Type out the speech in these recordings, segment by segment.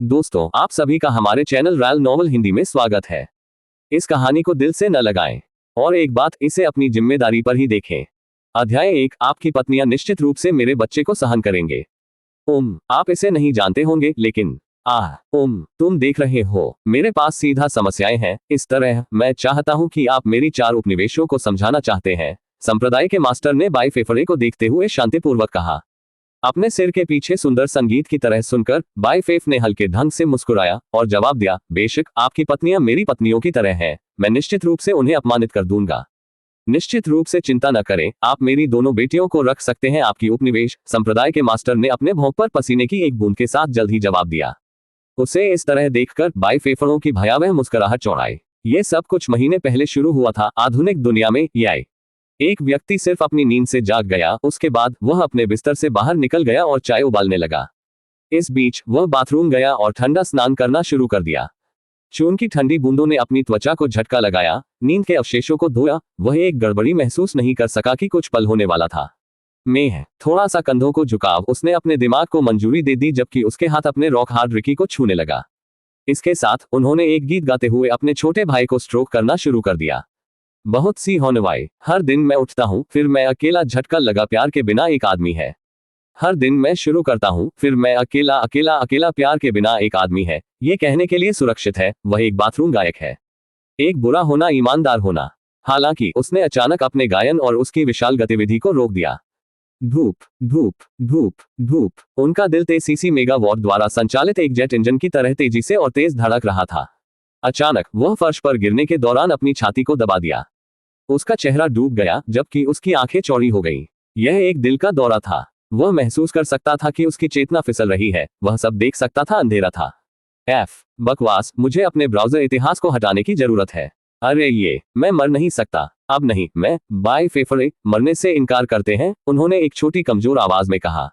दोस्तों, आप सभी का हमारे चैनल रॉयल नॉवल हिंदी में स्वागत है। इस कहानी को दिल से न लगाएं और एक बात, इसे अपनी जिम्मेदारी पर ही देखें। अध्याय 1, आपकी पत्नियां निश्चित रूप से मेरे बच्चे को सहन करेंगे। आप इसे नहीं जानते होंगे, लेकिन तुम देख रहे हो, मेरे पास सीधा समस्याएं हैं। इस तरह मैं चाहता हूं कि आप मेरी 4 उपनिवेशों को समझाना चाहते हैं, संप्रदाय के मास्टर ने बाई फेफड़े को देखते हुए शांतिपूर्वक कहा। अपने सिर के पीछे सुंदर संगीत की तरह सुनकर बाई फेफ ने हल्के ढंग से मुस्कुराया और जवाब दिया, बेशक आपकी पत्नियां मेरी पत्नियों की तरह हैं, मैं निश्चित रूप से उन्हें अपमानित कर दूंगा। निश्चित रूप से चिंता न करें, आप मेरी दोनों बेटियों को रख सकते हैं आपकी उपनिवेश, संप्रदाय के मास्टर ने अपने भौं पर पसीने की एक बूंद के साथ जल्द ही जवाब दिया। उसे इस तरह देखकर बाई फेफड़ों की भयावह मुस्कुराहट चौड़ाई। ये सब कुछ महीने पहले शुरू हुआ था। आधुनिक दुनिया में एक व्यक्ति सिर्फ अपनी नींद से जाग गया, उसके बाद वह अपने बिस्तर से बाहर निकल गया और चाय उबालने लगा। इस बीच वह बाथरूम गया और ठंडा स्नान करना शुरू कर दिया। चून की ठंडी बूंदों ने अपनी त्वचा को झटका लगाया, नींद के अवशेषों को धोया। वह एक गड़बड़ी महसूस नहीं कर सका कि कुछ पल होने वाला था। थोड़ा सा कंधों को झुकाव, उसने अपने दिमाग को मंजूरी दे दी, जबकि उसके हाथ अपने रॉक हार्ड रिकी को छूने लगा। इसके साथ उन्होंने एक गीत गाते हुए अपने छोटे भाई को स्ट्रोक करना शुरू कर दिया। बहुत सी होनवाई, हर दिन मैं उठता हूँ, फिर मैं अकेला, झटका लगा, प्यार के बिना एक आदमी है। हर दिन मैं शुरू करता हूँ, फिर मैं अकेला अकेला अकेला, प्यार के बिना एक आदमी है। ये कहने के लिए सुरक्षित है, वह एक बाथरूम गायक है। एक बुरा होना, ईमानदार होना। हालांकि उसने अचानक अपने गायन और उसकी विशाल गतिविधि को रोक दिया। धूप धूप धूप धूप, उनका दिल तेसीसी मेगावाट द्वारा संचालित एक जेट इंजन की तरह तेजी से और तेज धड़क रहा था। अचानक वह फर्श पर गिरने के दौरान अपनी छाती को दबा दिया। उसका चेहरा डूब गया, जबकि उसकी आंखें चौड़ी हो गईं। यह एक दिल का दौरा था। वह महसूस कर सकता था कि उसकी चेतना फिसल रही है, वह सब देख सकता था, अंधेरा था। बकवास, मुझे अपने ब्राउजर इतिहास को हटाने की जरूरत है। अरे मैं मर नहीं सकता, अब नहीं। मैं बाई फेफड़े मरने से इनकार करते हैं, उन्होंने एक छोटी कमजोर आवाज में कहा।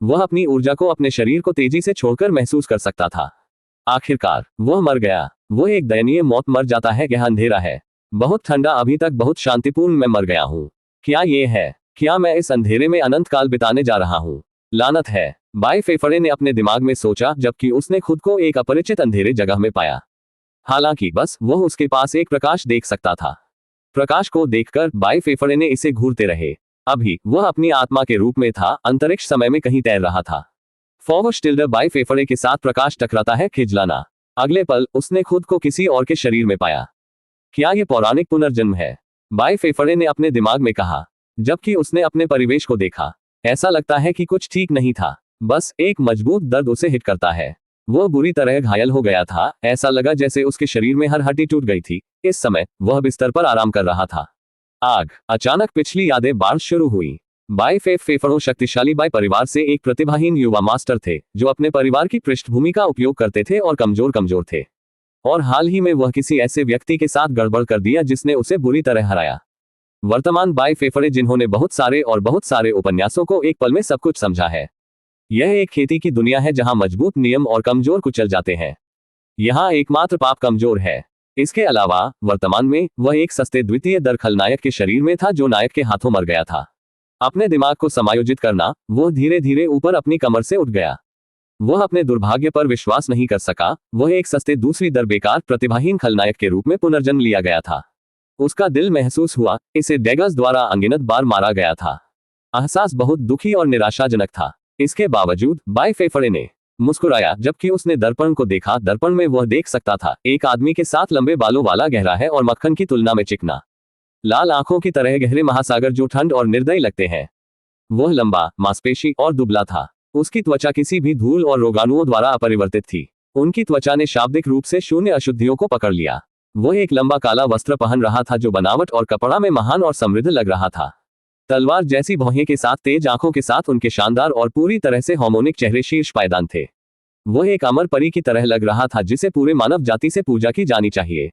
वह अपनी ऊर्जा को अपने शरीर को तेजी से छोड़कर महसूस कर सकता था। आखिरकार वह मर गया। वह एक दयनीय मौत मर जाता है। यह अंधेरा है, बहुत ठंडा, अभी तक बहुत शांतिपूर्ण। मैं मर गया हूँ। क्या मैं इस अंधेरे में अनंत काल बिताने जा रहा हूँ? लानत है, बाई फेफड़े ने अपने दिमाग में सोचा, जबकि उसने खुद को एक अपरिचित अंधेरे जगह में पाया। हालांकि बस वह उसके पास एक प्रकाश देख सकता था। प्रकाश को देखकर बाई फेफड़े ने इसे घूरते रहे। अभी वह अपनी आत्मा के रूप में था, अंतरिक्ष समय में कहीं तैर रहा था। फॉगस्टिल्डर बाई फेफड़े के साथ प्रकाश टकराता है, खिजलाना। अगले पल उसने खुद को किसी और के शरीर में पाया। क्या यह पौराणिक पुनर्जन्म है? बाई फेफड़े ने अपने दिमाग में कहा, जबकि उसने अपने परिवेश को देखा। ऐसा लगता है कि कुछ ठीक नहीं था, बस एक मजबूत दर्द उसे हिट करता है। वह बुरी तरह घायल हो गया था, ऐसा लगा जैसे उसके शरीर में हर हड्डी टूट गई थी। इस समय वह बिस्तर पर आराम कर रहा था। अचानक पिछली यादें बाढ़ शुरू हुई। बाई फेफड़ों शक्तिशाली बाई परिवार से एक प्रतिभाहीन युवा मास्टर थे, जो अपने परिवार की पृष्ठभूमि का उपयोग करते थे और कमजोर थे। और हाल ही में वह किसी ऐसे व्यक्ति के साथ गड़बड़ कर दिया जिसने उसे बुरी तरह हराया। वर्तमान बाई फेफड़े, जिन्होंने बहुत सारे उपन्यासों को एक पल में सब कुछ समझा है। यह एक खेती की दुनिया है जहां मजबूत नियम और कमजोर कुचल जाते हैं। यहां एकमात्र पाप कमजोर है। इसके अलावा वर्तमान में वह एक सस्ते द्वितीय दर खलनायक के शरीर में था, जो नायक के हाथों मर गया था। अपने दिमाग को समायोजित करना, वह धीरे धीरे ऊपर अपनी कमर से उठ गया। वह अपने दुर्भाग्य पर विश्वास नहीं कर सका। वह एक सस्ते दूसरी दर बेकार प्रतिभाहीन खलनायक के रूप में पुनर्जन्म लिया गया था। उसका दिल महसूस हुआ, इसे डैगर्स द्वारा अनगिनत बार मारा गया था। एहसास बहुत दुखी और निराशाजनक था। इसके बावजूद बाई फेफड़े ने मुस्कुराया, जबकि उसने दर्पण को देखा। दर्पण में वह देख सकता था एक आदमी के साथ लंबे बालों वाला, गहरा है और मक्खन की तुलना में चिकना, लाल आंखों की तरह गहरे महासागर जो ठंड और निर्दयी लगते हैं। वह लंबा, मांसपेशी और दुबला था। उसकी त्वचा किसी भी धूल और रोगाणुओं द्वारा अपरिवर्तित थी। उनकी त्वचा ने शाब्दिक रूप से शून्य अशुद्धियों को पकड़ लिया। वह एक लंबा काला वस्त्र पहन रहा था, जो बनावट और कपड़ा में महान और समृद्ध लग रहा था। तलवार जैसी भौहें के साथ, तेज आंखों के साथ, उनके शानदार और पूरी तरह से हार्मोनिक चेहरे शीर्ष पायदान थे। वह एक अमर परी की तरह लग रहा था, जिसे पूरे मानव जाति से पूजा की जानी चाहिए।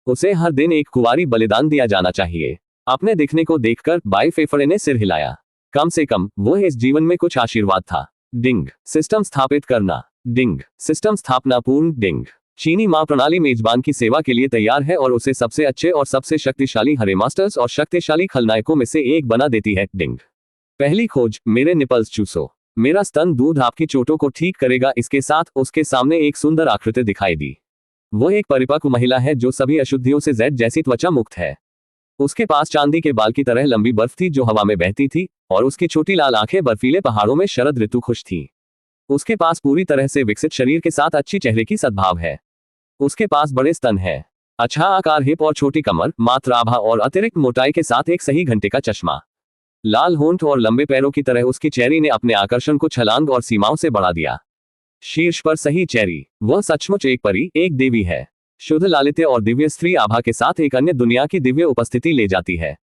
उसे हर दिन एक कुंवारी बलिदान दिया जाना चाहिए। अपने दिखने को देखकर बाई फेफड़े ने सिर हिलाया। कम से कम वह इस जीवन में कुछ आशीर्वाद था। डिंग, सिस्टम स्थापित करना। डिंग, सिस्टम स्थापना पूर्ण। डिंग, चीनी माँ प्रणाली मेजबान की सेवा के लिए तैयार है और उसे सबसे अच्छे और सबसे शक्तिशाली हरे मास्टर्स और शक्तिशाली खलनायकों में से एक बना देती है। डिंग, पहली खोज, मेरे निपल्स चूसो। मेरा स्तन दूध आपकी चोटों को ठीक करेगा। इसके साथ उसके सामने एक सुंदर आकृति दिखाई दी। वह एक परिपक्व महिला है जो सभी अशुद्धियों से जेड जैसी त्वचा मुक्त है। उसके पास चांदी के बाल की तरह लंबी बर्फ थी जो हवा में बहती थी, और उसकी छोटी लाल आंखें बर्फीले पहाड़ों में शरद ऋतु खुश थी। उसके पास पूरी तरह से विकसित शरीर के साथ अच्छी चेहरे की सद्भाव है। उसके पास बड़े स्तन है, अच्छा आकार, हिप और छोटी कमर, मात्र आभा और अतिरिक्त मोटाई के साथ एक सही घंटे का चश्मा। लाल होंठ और लंबे पैरों की तरह उसकी चेहरी ने अपने आकर्षण को छलांग और सीमाओं से बढ़ा दिया। शीर्ष पर सही चेहरी, वह सचमुच एक परी, एक देवी है। शुद्ध लालित्य और दिव्य स्त्री आभा के साथ एक अन्य दुनिया की दिव्य उपस्थिति ले जाती है।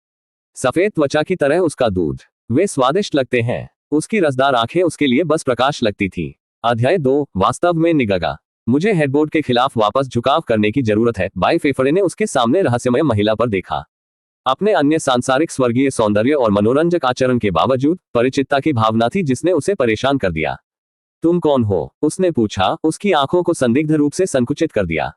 सफेद त्वचा की तरह उसका दूध, वे स्वादिष्ट लगते हैं। उसकी रसदार आंखें उसके लिए बस प्रकाश लगती थी। अध्याय 2, वास्तव में निगगा। मुझे हेडबोर्ड के खिलाफ वापस झुकाव करने की जरूरत है। बाई फेफड़े ने उसके सामने रहस्यमय महिला पर देखा। अपने अन्य सांसारिक स्वर्गीय सौंदर्य और मनोरंजक आचरण के बावजूद परिचितता की भावना थी जिसने उसे परेशान कर दिया। तुम कौन हो? उसने पूछा, उसकी आंखों को संदिग्ध रूप से संकुचित कर दिया।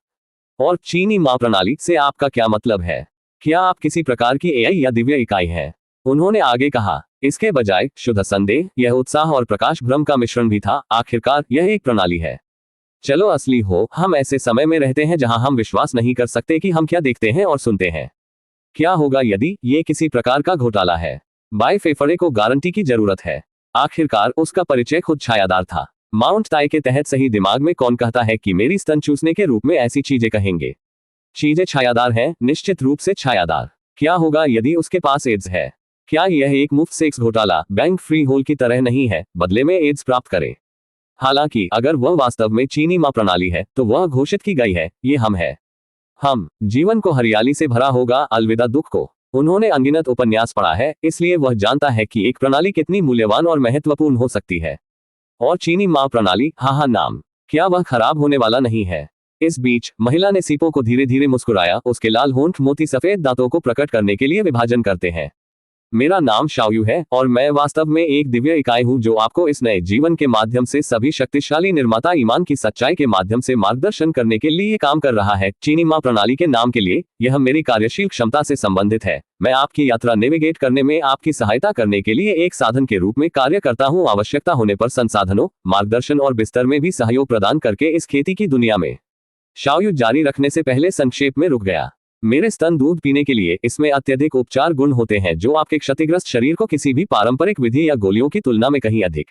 और चीनी मां प्रणाली से आपका क्या मतलब है? क्या आप किसी प्रकार की एआई या दिव्य इकाई हैं? उन्होंने आगे कहा। इसके बजाय शुद्ध संदेह, यह उत्साह और प्रकाश भ्रम का मिश्रण भी था। आखिरकार यह एक प्रणाली है। चलो असली हो। हम ऐसे समय में रहते हैं जहां हम विश्वास नहीं कर सकते कि हम क्या देखते हैं और सुनते हैं। क्या होगा यदि ये किसी प्रकार का घोटाला है? बाई फेफड़े को गारंटी की जरूरत है। आखिरकार उसका परिचय खुद छायादार था। माउंट टाई के तहत सही दिमाग में कौन कहता है कि मेरी स्तन चूसने के रूप में ऐसी चीजें कहेंगे? चीजें छायादार हैं, निश्चित रूप से छायादार। क्या होगा यदि उसके पास एड्स है? क्या यह एक मुफ्त सेक्स घोटाला बैंक फ्री होल की तरह नहीं है, बदले में एड्स प्राप्त करे? हालांकि अगर वह वास्तव में चीनी मां प्रणाली है तो वह घोषित की गई है, ये हम है। हम जीवन को हरियाली से भरा होगा, अलविदा दुख को। उन्होंने अनगिनत उपन्यास पढ़ा है, इसलिए वह जानता है कि एक प्रणाली कितनी मूल्यवान और महत्वपूर्ण हो सकती है। और चीनी मां प्रणाली, हाँ नाम, क्या वह खराब होने वाला नहीं है? इस बीच महिला ने सीपों को धीरे धीरे मुस्कुराया। उसके लाल होंठ मोती सफेद दांतों को प्रकट करने के लिए विभाजन करते हैं। मेरा नाम शाओयू है और मैं वास्तव में एक दिव्य इकाई हूं जो आपको इस नए जीवन के माध्यम से सभी शक्तिशाली निर्माता ईमान की सच्चाई के माध्यम से मार्गदर्शन करने के लिए काम कर रहा है। चीनी मां प्रणाली के नाम के लिए, यह मेरी कार्यशील क्षमता से संबंधित है। मैं आपकी यात्रा नेविगेट करने में आपकी सहायता करने के लिए एक साधन के रूप में कार्य करता हूं, आवश्यकता होने पर संसाधनों, मार्गदर्शन और बिस्तर में भी सहयोग प्रदान करके इस खेती की दुनिया में। शाओयू जारी रखने से पहले संक्षेप में रुक गया। मेरे स्तन दूध पीने के लिए इसमें अत्यधिक उपचार गुण होते हैं जो आपके क्षतिग्रस्त शरीर को किसी भी पारंपरिक विधि या गोलियों की तुलना में कहीं अधिक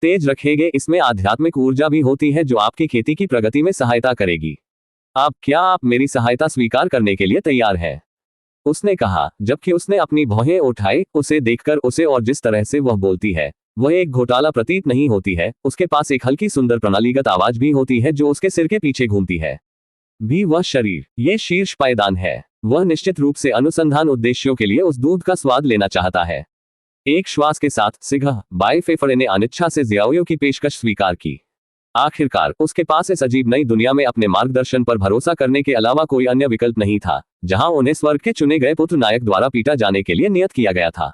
तेज रखेंगे। इसमें आध्यात्मिक ऊर्जा भी होती है जो आपकी खेती की प्रगति में सहायता करेगी। अब क्या आप मेरी सहायता स्वीकार करने के लिए तैयार हैं? उसने कहा, जबकि उसने अपनी भौहें उठाई। उसे देखकर उसे और जिस तरह से वह बोलती है, वह एक घोटाला प्रतीत नहीं होती है। उसके पास एक हल्की सुंदर प्रणालीगत आवाज भी होती है जो उसके सिर के पीछे घूमती है। भी वह शरीर, ये शीर्ष पायदान है। वह निश्चित रूप से अनुसंधान उद्देश्यों के लिए उस दूध का स्वाद लेना चाहता है। एक श्वास के साथ सिगह बाई फेफड़े ने अनिच्छा से जियाओ की पेशकश स्वीकार की। आखिरकार उसके पास इस अजीब नई दुनिया में अपने मार्गदर्शन पर भरोसा करने के अलावा कोई अन्य विकल्प नहीं था, जहां उन्हें स्वर्ग के चुने गए पुत्र नायक द्वारा पीटा जाने के लिए नियत किया गया था।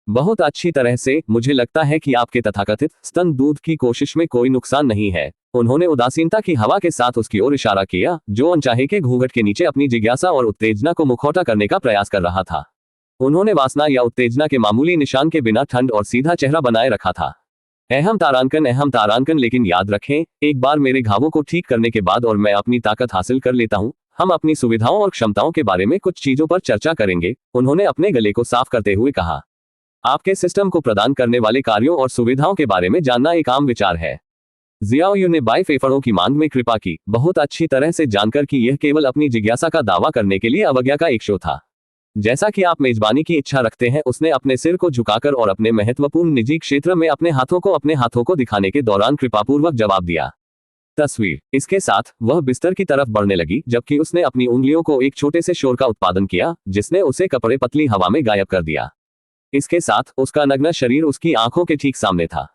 बहुत अच्छी तरह से, मुझे लगता है कि आपके तथाकथित स्तन दूध की कोशिश में कोई नुकसान नहीं है। उन्होंने उदासीनता की हवा के साथ उसकी ओर इशारा किया, जो अनचाहे के घूंघट के नीचे अपनी जिज्ञासा और उत्तेजना को मुखौटा करने का प्रयास कर रहा था। उन्होंने वासना या उत्तेजना के मामूली निशान के बिना ठंड और सीधा चेहरा बनाए रखा था। अहम तारांकन, लेकिन याद रखें, एक बार मेरे घावों को ठीक करने के बाद और मैं अपनी ताकत हासिल कर लेता हूं, हम अपनी सुविधाओं और क्षमताओं के बारे में कुछ चीजों पर चर्चा करेंगे। उन्होंने अपने गले को साफ करते हुए कहा, आपके सिस्टम को प्रदान करने वाले कार्यों और सुविधाओं के बारे में जानना एक आम विचार है। जियाओयू ने बाई फेफड़ों की मांग में कृपा की, बहुत अच्छी तरह से जानकर कि यह केवल अपनी जिज्ञासा का दावा करने के लिए अवज्ञा का एक शो था। जैसा कि आप मेजबानी की इच्छा रखते हैं, उसने अपने सिर को झुकाकर और अपने महत्वपूर्ण निजी क्षेत्र में अपने हाथों को दिखाने के दौरान कृपापूर्वक जवाब दिया। तस्वीर। इसके साथ वह बिस्तर की तरफ बढ़ने लगी, जबकि उसने अपनी उंगलियों को एक छोटे से शोर का उत्पादन किया, जिसने उसे कपड़े पतली हवा में गायब कर दिया। इसके साथ उसका नग्न शरीर उसकी आंखों के ठीक सामने था।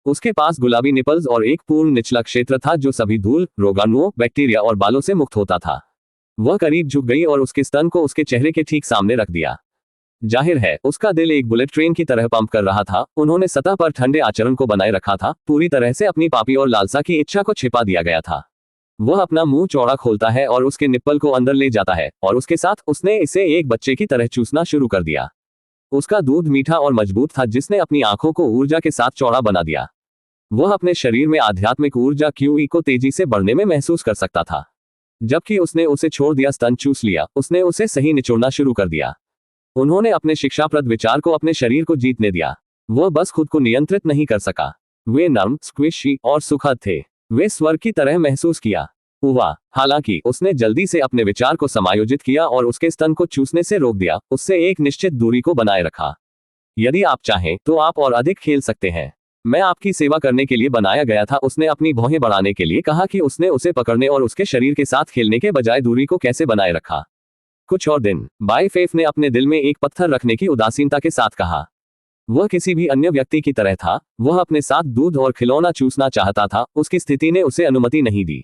उसके पास गुलाबी निपल्स और एक पूर्ण निचला क्षेत्र था जो सभी धूल, रोगाणुओं, बैक्टीरिया और बालों से मुक्त होता था। वह करीब झुक गई और उसके स्तन को उसके चेहरे के ठीक सामने रख दिया। जाहिर है, उसका दिल एक बुलेट ट्रेन की तरह पंप कर रहा था। उन्होंने सतह पर ठंडे आचरण को बनाए रखा था, पूरी तरह से अपनी पापी और लालसा की इच्छा को छिपा दिया गया था। वह अपना मुंह चौड़ा खोलता है और उसके निप्पल को अंदर ले जाता है, और उसके साथ उसने इसे एक बच्चे की तरह चूसना शुरू कर दिया। उसका दूध मीठा और मजबूत था, जिसने अपनी आंखों को ऊर्जा के साथ चौड़ा बना दिया। वह अपने शरीर में आध्यात्मिक ऊर्जा QE को तेजी से बढ़ने में महसूस कर सकता था। जबकि उसने उसे छोड़ दिया, स्तन चूस लिया, उसने उसे सही निचोड़ना शुरू कर दिया। उन्होंने अपने शिक्षाप्रद विचार को अपने शरीर को जीतने दिया। वह बस खुद को नियंत्रित नहीं कर सका। वे नर्म, स्क्विशी और सुखद थे। वे स्वर्ग की तरह महसूस किया। हुआ। हालांकि उसने जल्दी से अपने विचार को समायोजित किया और उसके स्तन को चूसने से रोक दिया, उससे एक निश्चित दूरी को बनाए रखा। यदि आप चाहें तो आप और अधिक खेल सकते हैं। मैं आपकी सेवा करने के लिए बनाया गया था, उसने अपनी भौहें बढ़ाने के लिए कहा कि उसने उसे पकड़ने और उसके शरीर के साथ खेलने के बजाय दूरी को कैसे बनाए रखा। कुछ और दिन, बाइफेफ ने अपने दिल में एक पत्थर रखने की उदासीनता के साथ कहा। वह किसी भी अन्य व्यक्ति की तरह था। वह अपने साथ दूध और खिलौना चूसना चाहता था, उसकी स्थिति ने उसे अनुमति नहीं दी।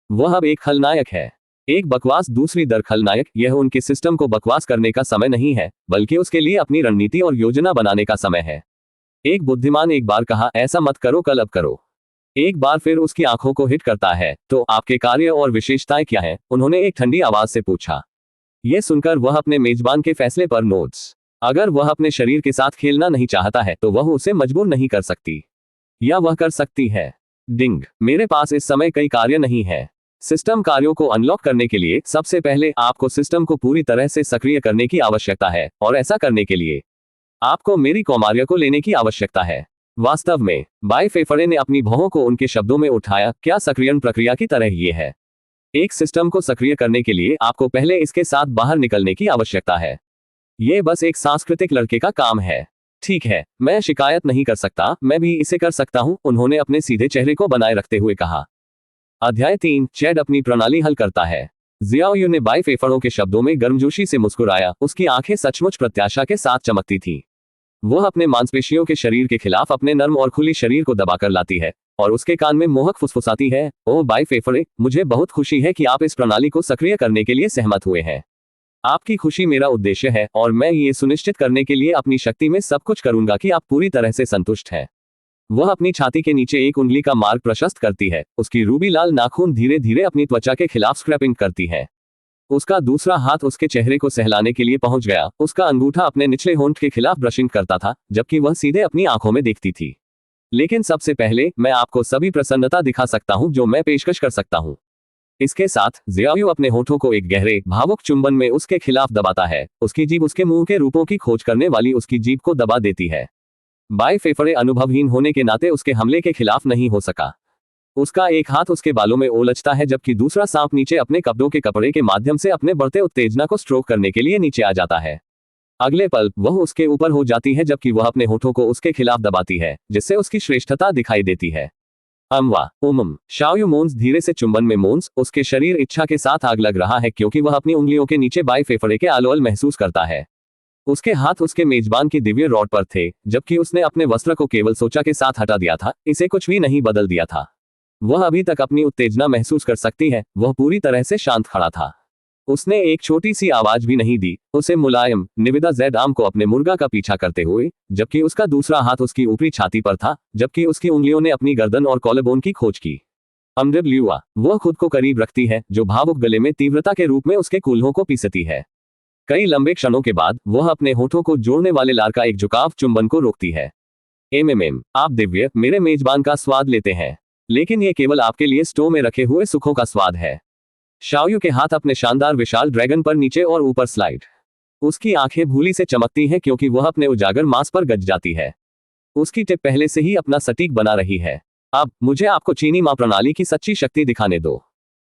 वह अब एक खलनायक है। एक बकवास दूसरी दर खलनायक। यह उनके सिस्टम को बकवास करने का समय नहीं है, बल्कि उसके लिए अपनी रणनीति और योजना बनाने का समय है। एक बुद्धिमान एक बार कहा, ऐसा मत करो, कल अब करो। एक बार फिर उसकी आंखों को हिट करता है, तो आपके कार्य और विशेषताएं क्या हैं? उन्होंने एक ठंडी आवाज से पूछा। यह सुनकर वह अपने मेजबान के फैसले पर नोट्स। अगर वह अपने शरीर के साथ खेलना नहीं चाहता है तो वह उसे मजबूर नहीं कर सकती, या वह कर सकती है। डिंग, मेरे पास इस समय कई कार्य नहीं है। सिस्टम कार्यों को अनलॉक करने के लिए सबसे पहले आपको सिस्टम को पूरी तरह से सक्रिय करने की आवश्यकता है, और ऐसा करने के लिए आपको मेरी कौमार्य को लेने की आवश्यकता है। वास्तव में, बाइफेफरे ने अपनी भौहों को उनके शब्दों में उठाया, क्या सक्रियण प्रक्रिया की तरह ये है। एक सिस्टम को सक्रिय करने के लिए आपको पहले इसके साथ बाहर निकलने की आवश्यकता है। यह बस एक सांस्कृतिक लड़के का काम है। ठीक है, मैं शिकायत नहीं कर सकता, मैं भी इसे कर सकता हूं, उन्होंने अपने सीधे चेहरे को बनाए रखते हुए कहा। अध्याय 3, चैड अपनी प्रणाली हल करता है। जियाओयू ने बाइफेफरों के शब्दों में गर्मजोशी से मुस्कुराया, उसकी आंखें सचमुच प्रत्याशा के साथ चमकती थीं। वह अपने मांसपेशियों के शरीर के खिलाफ अपने नर्म और खुली शरीर को दबाकर लाती है, और उसके कान में मोहक फुसफुसाती है, ओह बाइफेफरे, मुझे बहुत खुशी है कि आप इस प्रणाली को सक्रिय करने के लिए सहमत हुए हैं। आपकी खुशी मेरा उद्देश्य है, और मैं ये सुनिश्चित करने के लिए अपनी शक्ति में सब कुछ करूंगा कि आप पूरी तरह से संतुष्ट हैं। वह अपनी छाती के नीचे एक उंगली का मार्ग प्रशस्त करती है, उसकी रूबी लाल नाखून धीरे धीरे अपनी त्वचा के खिलाफ स्क्रैपिंग करती है। उसका दूसरा हाथ उसके चेहरे को सहलाने के लिए पहुंच गया, उसका अंगूठा अपने निचले होंठ के खिलाफ ब्रशिंग करता था, जबकि वह सीधे अपनी आंखों में देखती थी। लेकिन सबसे पहले, मैं आपको सभी प्रसन्नता दिखा सकता हूं जो मैं पेशकश कर सकता हूं। इसके साथ जियाओयू अपने होठों को एक गहरे, भावुक चुंबन में उसके खिलाफ दबाता है, उसकी जीभ उसके मुंह के रूपों की खोज करने वाली उसकी जीभ को दबा देती है। बाइफेफरे अनुभवहीन होने के नाते उसके हमले के खिलाफ नहीं हो सका। उसका एक हाथ उसके बालों में उलझता है, जबकि दूसरा सांप नीचे अपने कपड़ों के कपड़े के माध्यम से अपने बढ़ते उत्तेजना को स्ट्रोक करने के लिए नीचे आ जाता है। अगले पल वह उसके ऊपर हो जाती है, जबकि वह अपने होठों को उसके खिलाफ दबाती है, जिससे उसकी श्रेष्ठता दिखाई देती है। अम्वा उमम शाओयू मोन्स धीरे से चुंबन में मोन्स, उसके शरीर इच्छा के साथ आग लग रहा है, क्योंकि वह अपनी उंगलियों के नीचे बाइफेफरे के आलोल महसूस करता है। उसके हाथ उसके मेजबान की दिव्य रॉड पर थे, जबकि उसने अपने वस्त्र को केवल सोचा के साथ हटा दिया था, इसे कुछ भी नहीं बदल दिया था। वह अभी तक अपनी उत्तेजना महसूस कर सकती है, वह पूरी तरह से शांत खड़ा था। उसने एक छोटी सी आवाज भी नहीं दी, उसे मुलायम, निविदा जेड आर्म को अपने मुर्गा का पीछा करते हुए, जबकि उसका दूसरा हाथ उसकी ऊपरी छाती पर था, जबकि उसकी उंगलियों ने अपनी गर्दन और कॉलरबोन की खोज की। अमडब्ल्यूआ, वह खुद को करीब रखती है, जो भावुक गले में तीव्रता के रूप में उसके कूल्हों को पीसती है। कई लंबे क्षणों के बाद वह अपने होठों को जोड़ने वाले लार का एक झुकाव चुंबन को रोकती है। आप दिव्य, मेरे मेजबान का स्वाद लेते हैं, लेकिन ये केवल आपके लिए स्टोव में रखे हुए सुखों का स्वाद है। शाओयू के हाथ अपने शानदार विशाल ड्रैगन पर नीचे और ऊपर स्लाइड। उसकी आंखें भूली से चमकती हैं, क्योंकि वह अपने उजागर मांस पर गज जाती है। उसकी टिप पहले से ही अपना सटीक बना रही है। अब मुझे आपको चीनी मां प्रणाली की सच्ची शक्ति दिखाने दो।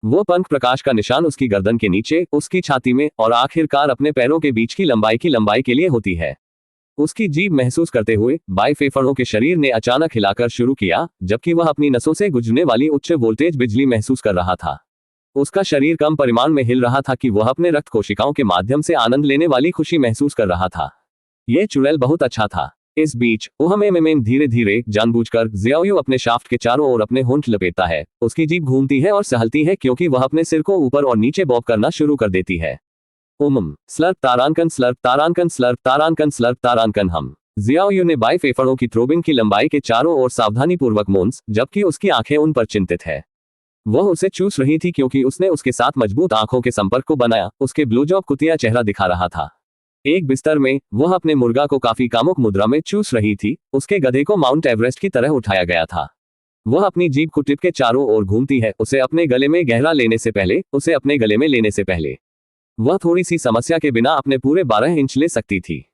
वो पंख प्रकाश का निशान उसकी गर्दन के नीचे, उसकी छाती में, और आखिरकार अपने पैरों के बीच की लंबाई के लिए होती है। उसकी जीभ महसूस करते हुए बाइफेफरों के शरीर ने अचानक हिलाकर शुरू किया, जबकि वह अपनी नसों से गुजरने वाली उच्च वोल्टेज बिजली महसूस कर रहा था। उसका शरीर कम परिमाण में हिल रहा था कि वह अपने रक्त कोशिकाओं के माध्यम से आनंद लेने वाली खुशी महसूस कर रहा था। यह चुड़ैल बहुत अच्छा था। इस बीच धीरे धीरे जानबूझकर जियाओयू अपने शाफ्ट के चारों ओर अपने होंठ लपेटता है। उसकी जीभ घूमती है और सहलती है, क्योंकि वह अपने सिर को ऊपर और नीचे बॉब करना शुरू कर देती है। स्लर्प तारांकन स्लर्प तारांकन स्लर्प तारांकन स्लर्प तारांकन हम। जियाओयू ने बाइफेफरों की थ्रोबिंग की लंबाई के चारों ओर सावधानीपूर्वक मोन्स, जबकि उसकी आंखें उन पर चिंतित है। वह उसे चूस रही थी, क्योंकि उसने उसके साथ मजबूत आंखों के संपर्क को बनाया। उसके ब्लोजॉब कुतिया चेहरा दिखा रहा था। एक बिस्तर में वह अपने मुर्गा को काफी कामुक मुद्रा में चूस रही थी। उसके गधे को माउंट एवरेस्ट की तरह उठाया गया था। वह अपनी जीभ को टिप के चारों ओर घूमती है, उसे अपने गले में गहरा लेने से पहले, उसे अपने गले में लेने से पहले। वह थोड़ी सी समस्या के बिना अपने पूरे 12 इंच ले सकती थी।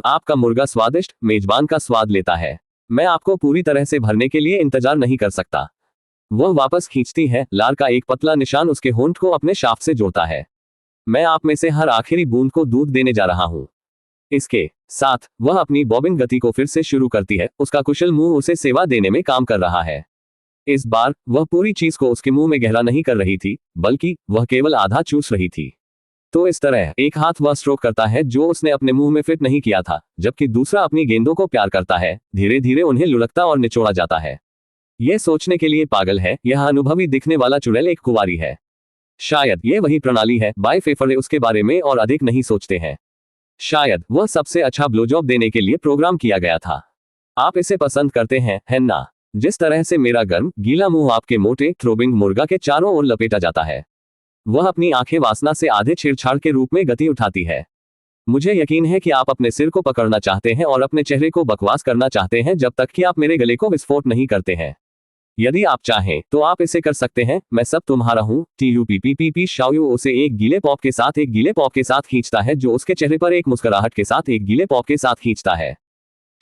आपका मुर्गा स्वादिष्ट, मेजबान का स्वाद लेता है। मैं आपको पूरी तरह से भरने के लिए इंतजार नहीं कर सकता। वह वापस खींचती है, लार का एक पतला निशान उसके होंठ को अपने शाफ्ट से जोड़ता है। मैं आप में से हर आखिरी बूंद को दूध देने जा रहा हूं। इसके साथ वह अपनी बॉबिंग गति को फिर से शुरू करती है, उसका कुशल मुंह उसे सेवा देने में काम कर रहा है। इस बार वह पूरी चीज को उसके मुंह में गहरा नहीं कर रही थी, बल्कि वह केवल आधा चूस रही थी। तो इस तरह एक हाथ वह स्ट्रोक करता है जो उसने अपने मुंह में फिट नहीं किया था, जबकि दूसरा अपनी गेंदों को प्यार करता है, धीरे धीरे उन्हें लुढ़कता और निचोड़ा जाता है। यह सोचने के लिए पागल है, यह अनुभवी दिखने वाला चुड़ैल एक कुंवारी है। शायद ये वही प्रणाली है, बाय फेफरे उसके बारे में और अधिक नहीं सोचते हैं। शायद वह सबसे अच्छा ब्लोजॉब देने के लिए प्रोग्राम किया गया था। आप इसे पसंद करते हैं, है ना? जिस तरह से मेरा गर्म गीला मुंह आपके मोटे थ्रोबिंग मुर्गा के चारों ओर लपेटा जाता है। वह अपनी आंखें वासना से आधे छेड़छाड़ के रूप में गति उठाती है। मुझे यकीन है कि आप अपने सिर को पकड़ना चाहते हैं और अपने चेहरे को बकवास करना चाहते हैं जब तक कि आप मेरे गले को विस्फोट नहीं करते हैं। यदि आप चाहें तो आप इसे कर सकते हैं। मैं सब तुम्हारा हूँ। TUPPPP शाओयू उसे एक गीले पॉप के साथ खींचता है, जो उसके चेहरे पर एक मुस्कुराहट के साथ एक गीले पॉप के साथ खींचता है।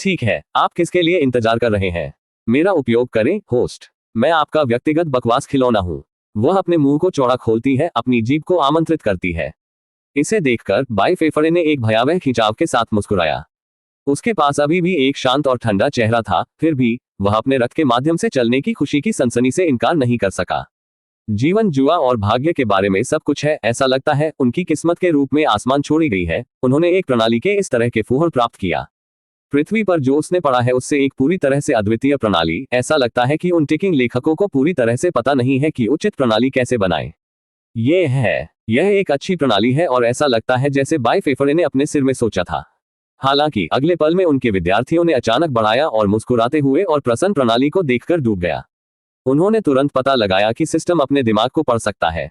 ठीक है, आप किसके लिए इंतजार कर रहे हैं? मेरा उपयोग करें, होस्ट। मैं आपका व्यक्तिगत बकवास खिलौना हूँ। वह अपने मुंह को चौड़ा खोलती है, अपनी जीभ को आमंत्रित करती है। इसे देखकर बाय फेफरे ने एक भयावह खिंचाव के साथ मुस्कुराया। उसके पास अभी भी एक शांत और ठंडा चेहरा था, फिर भी वह अपने रथ के माध्यम से चलने की खुशी की सनसनी से इनकार नहीं कर सका। जीवन, जुआ और भाग्य के बारे में सब कुछ है। ऐसा लगता है उनकी किस्मत के रूप में आसमान छोड़ी गई है। उन्होंने एक प्रणाली के इस तरह के फूहड़ प्राप्त किया। पृथ्वी पर जो उसने पढ़ा है उससे एक पूरी तरह से अद्वितीय प्रणाली। ऐसा लगता है कि उन टिकिंग लेखकों को पूरी तरह से पता नहीं है कि उचित प्रणाली कैसे बनाएं। यह एक अच्छी प्रणाली है और ऐसा लगता है जैसे बाय फेफरे ने अपने सिर में सोचा था। हालांकि अगले पल में उनके विद्यार्थियों ने अचानक बढ़ाया और मुस्कुराते हुए और प्रसन्न प्रणाली को देखकर डूब गया। उन्होंने तुरंत पता लगाया कि सिस्टम अपने दिमाग को पढ़ सकता है।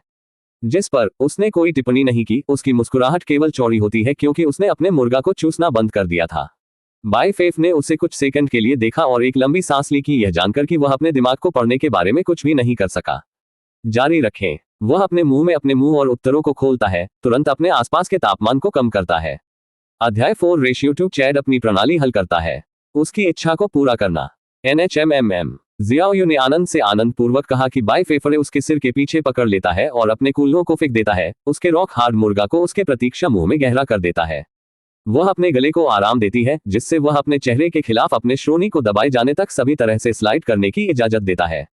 जिस पर उसने कोई टिप्पणी नहीं की। उसकी मुस्कुराहट केवल चौड़ी होती है क्योंकि उसने अपने मुर्गा को चूसना बंद कर दिया था। बाय फेफ ने उसे कुछ सेकंड के लिए देखा और एक लंबी सांस ली, कि यह जानकर कि वह अपने दिमाग को पढ़ने के बारे में कुछ भी नहीं कर सका। जारी रखें। वह अपने मुंह में अपने मुंह और उत्तरों को खोलता है, तुरंत अपने आसपास के तापमान को कम करता है। अध्याय 4:2 चैड अपनी प्रणाली हल करता है। उसकी इच्छा को पूरा करना। NHMMM जियाओयू ने आनंद से आनंद पूर्वक कहा कि बाय फेफरे उसके सिर के पीछे पकड़ लेता है और अपने कूल्हों को फेंक देता है, उसके रॉक हार्ड मुर्गा को उसके प्रतीक्षा मुंह में गहरा कर देता है। वह अपने गले को आराम देती है, जिससे वह अपने चेहरे के खिलाफ अपने श्रोणी को दबाए जाने तक सभी तरह से स्लाइड करने की इजाजत देता है।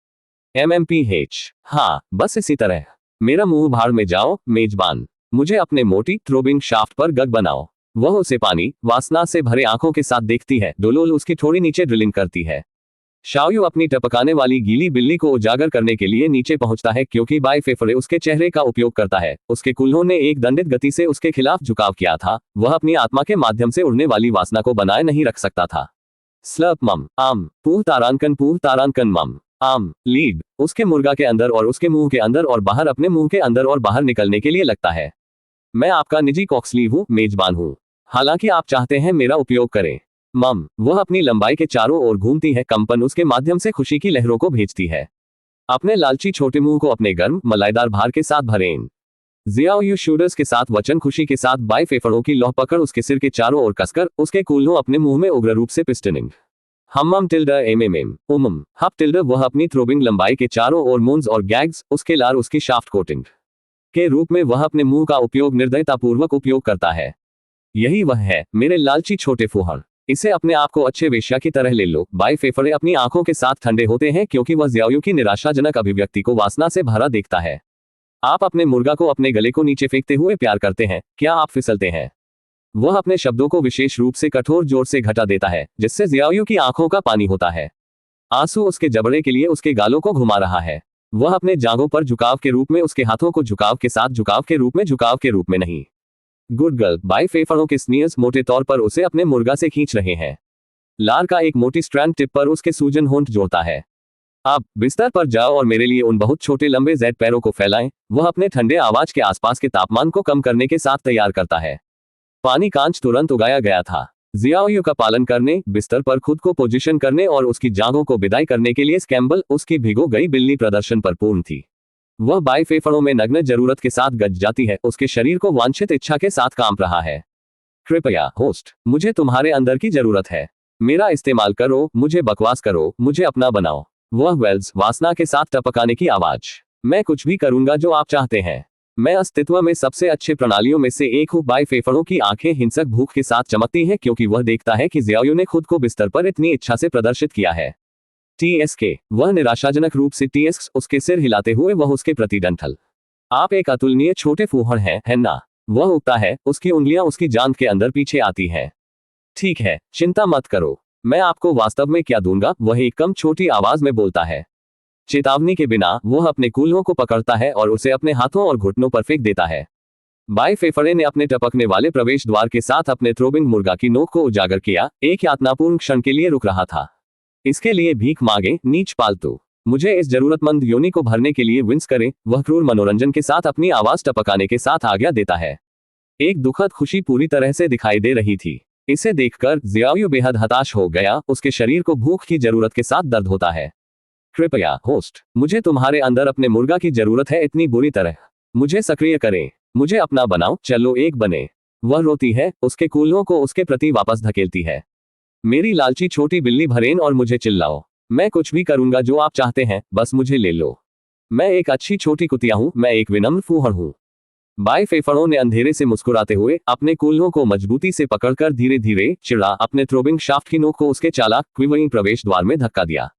MMPH हाँ, बस इसी तरह। मेरा मुंह भाड़ में जाओ, मेजबान। मुझे अपने मोटी थ्रोबिंग शाफ्ट पर गग बनाओ। वह उसे पानी वासना से भरे आंखों के साथ देखती है। डोलोल उसकी थोड़ी नीचे ड्रिलिंग करती है। शाओयू अपनी टपकाने वाली गीली बिल्ली को उजागर करने के लिए नीचे पहुंचता है, क्योंकि बाय फेफरे उसके चेहरे का उपयोग करता है। उसके कूल्हों ने एक दंडित गति से उसके खिलाफ झुकाव किया था। वह अपनी आत्मा के माध्यम से उड़ने वाली वासना को बनाए नहीं रख सकता था। स्लर्प मम आम पूह तारांकन मम आम लीड उसके मुर्गा के अंदर और उसके मुंह के अंदर और बाहर, अपने मुंह के अंदर और बाहर निकलने के लिए लगता है। मैं आपका निजी कॉक्सलीव हूँ, मेजबान हूँ। हालांकि आप चाहते हैं मेरा उपयोग करें। मम वह अपनी लंबाई के चारों ओर घूमती है, कंपन उसके माध्यम से खुशी की लहरों को भेजती है। अपने लालची छोटे मुंह को अपने गर्म मलाईदार भार के साथ भरें। जियाओयू शूडर्स के साथ वचन खुशी के साथ बाय फेफड़ों की लौह पकड़ उसके सिर के चारों ओर कसकर उसके कूल्हों अपने मुंह में उग्र रूप से पिस्टनिंग। हम टिल्डर एमएमएम उमम हप टिल्डर वह अपनी थ्रोबिंग लंबाई के चारों ओर मूंज और गैग्स उसके लार उसकी शाफ्ट कोटिंग के रूप में वह अपने मुंह का उपयोग निर्दयतापूर्वक उपयोग करता है। यही वह है, मेरे लालची छोटे फूहड़। इसे अपने आप को अच्छे वेश्या की तरह ले लो। बाय फेफड़े अपनी आंखों के साथ ठंडे होते हैं, क्योंकि वह जियाओयू की निराशाजनक अभिव्यक्ति को वासना से भरा देखता है। आप अपने मुर्गा को अपने गले को नीचे फेंकते हुए प्यार करते हैं। क्या आप फिसलते हैं? वह अपने शब्दों को विशेष रूप से कठोर जोर से घटा देता है, जिससे जियाओयू की आंखों का पानी होता है। आंसू उसके जबड़े के लिए उसके गालों को घुमा रहा है। वह अपने जांघों पर झुकाव के रूप में, उसके हाथों को झुकाव के साथ झुकाव के रूप में नहीं। गुड गर्ल बाय फेफड़ों के स्नीयर्स मोटे तौर पर उसे अपने मुर्गा से खींच रहे हैं। लार का एक मोटी स्ट्रैंड टिप पर उसके सूजन होंठ जोड़ता है। अब बिस्तर पर जाओ और मेरे लिए उन बहुत छोटे लंबे जेड पैरों को फैलाएं। वह अपने ठंडे आवाज के आसपास के तापमान को कम करने के साथ तैयार करता है। पानी कांच तुरंत उगाया गया था। जियाओयू का पालन करने, बिस्तर पर खुद को पोजीशन करने और उसकी जांघों को विदाई करने के लिए स्कैम्बल उसकी भिगो गई बिल्ली प्रदर्शन पर पूर्ण थी। वह बाई फेफड़ों में नग्न जरूरत के साथ गज जाती है, उसके शरीर को वांछित इच्छा के साथ कांप रहा है। कृपया होस्ट, मुझे तुम्हारे अंदर की जरूरत है। मेरा इस्तेमाल करो, मुझे बकवास करो, मुझे अपना बनाओ। वह वेल्स वासना के साथ टपकाने की आवाज। मैं कुछ भी करूंगा जो आप चाहते हैं। मैं अस्तित्व में सबसे अच्छे प्रणालियों में से एक हूँ। बाई फेफड़ों की आंखें हिंसक भूख के साथ चमकती हैं क्योंकि वह देखता है कि जियाओयू ने खुद को बिस्तर पर इतनी इच्छा से प्रदर्शित किया है। TSK, वह निराशाजनक रूप से TSK, उसके सिर हिलाते हुए वह उसके प्रति डंठल। आप एक अतुलनीय छोटे फूहड़ हैं, है ना? वह उगता है, उसकी उंगलियां उसकी जांघ के अंदर पीछे आती हैं। ठीक है, चिंता मत करो, मैं आपको वास्तव में क्या दूंगा, वह एक कम छोटी आवाज में बोलता है। चेतावनी के बिना वह अपने कूल्हों को पकड़ता है और उसे अपने हाथों और घुटनों पर फेंक देता है। बाई फेफड़े ने अपने टपकने वाले प्रवेश द्वार के साथ अपने थ्रोबिंग मुर्गा की नोक को उजागर किया, एक यातनापूर्ण क्षण के लिए रुक रहा था। इसके लिए भीख मांगे, नीच पालतू। मुझे इस जरूरतमंद योनि को भरने के लिए विंस करें, वह क्रूर मनोरंजन के साथ अपनी आवाज टपकाने के साथ आज्ञा देता है। एक दुखद खुशी पूरी तरह से दिखाई दे रही थी। इसे देखकर जियाओयू बेहद हताश हो गया, उसके शरीर को भूख की जरूरत के साथ दर्द होता है। कृपया होस्ट, मुझे तुम्हारे अंदर अपने मुर्गा की जरूरत है इतनी बुरी तरह। मुझे सक्रिय करें, मुझे अपना बनाओ, चलो एक बने। वह रोती है, उसके कूल्हों को उसके प्रति वापस धकेलती है। मेरी लालची छोटी बिल्ली भरेन और मुझे चिल्लाओ। मैं कुछ भी करूंगा जो आप चाहते हैं, बस मुझे ले लो। मैं एक अच्छी छोटी कुतिया हूं, मैं एक विनम्र फूहड़ हूं। बाई फेफड़ों ने अंधेरे से मुस्कुराते हुए अपने कूल्हों को मजबूती से पकड़कर धीरे धीरे चिड़ा अपने थ्रोबिंग शाफ्ट की नोक को उसके चालाक क्विवरिंग प्रवेश द्वार में धक्का दिया।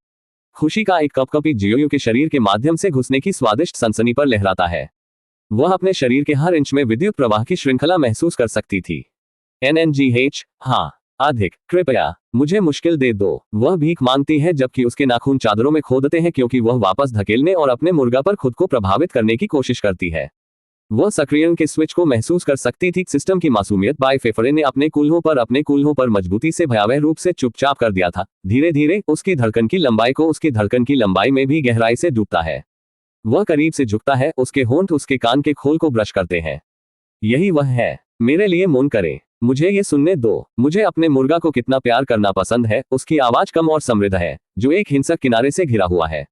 खुशी का एक कपकपी जियोयू के शरीर के माध्यम से घुसने की स्वादिष्ट सनसनी पर लहराता है। वह अपने शरीर के हर इंच में विद्युत प्रवाह की श्रृंखला महसूस कर सकती थी। NNGH, हाँ, अधिक, कृपया मुझे मुश्किल दे दो। वह भीख मांगती है जबकि उसके नाखून चादरों में खोदते हैं क्योंकि वह वापस धकेलने और अपने मुर्गा पर खुद को प्रभावित करने की कोशिश करती है। वह सक्रियण के स्विच को महसूस कर सकती थी। सिस्टम की मासूमियत बाई फेफड़े ने अपने कूल्हों पर मजबूती से भयावह रूप से चुपचाप कर दिया था। धीरे धीरे उसकी धड़कन की लंबाई को उसकी धड़कन की लंबाई में भी गहराई से डूबता है। वह करीब से झुकता है, उसके होंठ उसके कान के खोल को ब्रश करते हैं। यही वह है। मेरे लिए मौन करें, मुझे ये सुनने दो। मुझे अपने मुर्गा को कितना प्यार करना पसंद है। उसकी आवाज कम और समृद्ध है, जो एक हिंसक किनारे से घिरा हुआ है।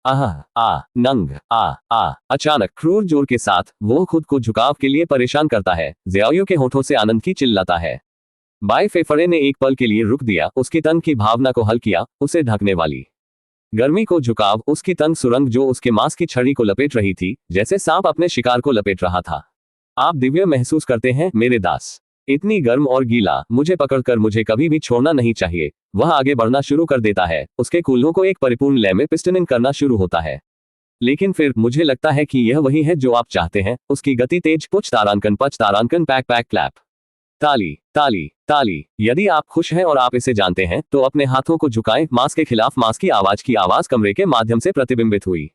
आह, आ, नंग, आ। अचानक क्रूर जोर के साथ वो खुद को झुकाव के लिए परेशान करता है। जियाओयू के होठों से आनंद की चिल्लाता है। बाई फेफड़े ने एक पल के लिए रुक दिया, उसकी तंग की भावना को हल किया, उसे ढकने वाली गर्मी को झुकाव, उसकी तंग सुरंग जो उसके मांस की छड़ी को लपेट रही थी, जैसे सांप अपने शिकार को लपेट रहा था। आप दिव्य महसूस करते हैं मेरे दास। इतनी गर्म और गीला, मुझे पकड़कर मुझे कभी भी छोड़ना नहीं चाहिए। वह आगे बढ़ना शुरू कर देता है, उसके कूल्हों को एक परिपूर्ण लय में पिस्टनिंग करना शुरू होता है। लेकिन फिर मुझे लगता है कि यह वही है जो आप चाहते हैं। उसकी गति तेज, पुच तारांकन, पच तारांकन, पैक पैक क्लैप, ताली ताली ताली। यदि आप खुश हैं और आप इसे जानते हैं तो अपने हाथों को झुकाएं। मांस के खिलाफ मांस की आवाज कमरे के माध्यम से प्रतिबिंबित हुई।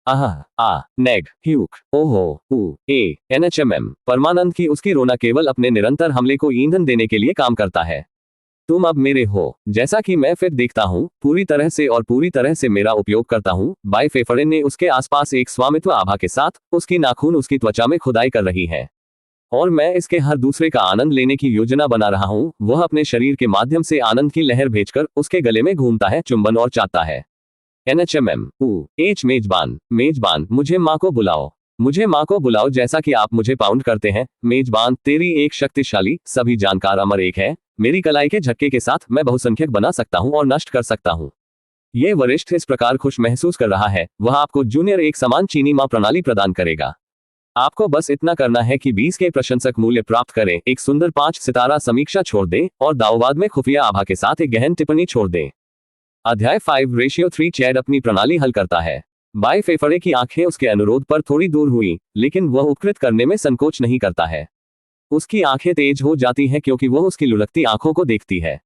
आह, आ, नेग, ह्यूक, ओहो, ऊ, ए, NHMM। परमानंद की उसकी रोना केवल अपने निरंतर हमले को ईंधन देने के लिए काम करता है। तुम अब मेरे हो, जैसा कि मैं फिर देखता हूँ, पूरी तरह से और पूरी तरह से मेरा उपयोग करता हूँ। बाई फेफड़े ने उसके आसपास एक स्वामित्व आभा के साथ, उसकी नाखून उसकी त्वचा में खुदाई कर रही है और मैं इसके हर दूसरे का आनंद लेने की योजना बना रहा हूँ। वह अपने शरीर के माध्यम से आनंद की लहर भेजकर उसके गले में घूमता है, चुंबन और चाहता है। NHMM, H, मेजबान, मुझे माँ को बुलाओ, मुझे माँ को बुलाओ जैसा कि आप मुझे पाउंड करते हैं। मेजबान, तेरी एक शक्तिशाली, सभी जानकार अमर एक है। मेरी कलाई के झटके के साथ मैं बहुसंख्यक बना सकता हूँ और नष्ट कर सकता हूँ। ये वरिष्ठ इस प्रकार खुश महसूस कर रहा है, वह आपको जूनियर एक समान चीनी माँ प्रणाली प्रदान करेगा। आपको बस इतना करना है कि 20 के प्रशंसक मूल्य प्राप्त करें, एक सुंदर 5 सितारा समीक्षा छोड़ दें और दाववाद में खुफिया आभा के साथ एक गहन टिप्पणी छोड़ दें। अध्याय 5:3 चैड अपनी प्रणाली हल करता है। बाई फेफड़े की आंखें उसके अनुरोध पर थोड़ी दूर हुई, लेकिन वह उपकृत करने में संकोच नहीं करता है। उसकी आंखें तेज हो जाती हैं क्योंकि वह उसकी लुढ़कती आंखों को देखती है।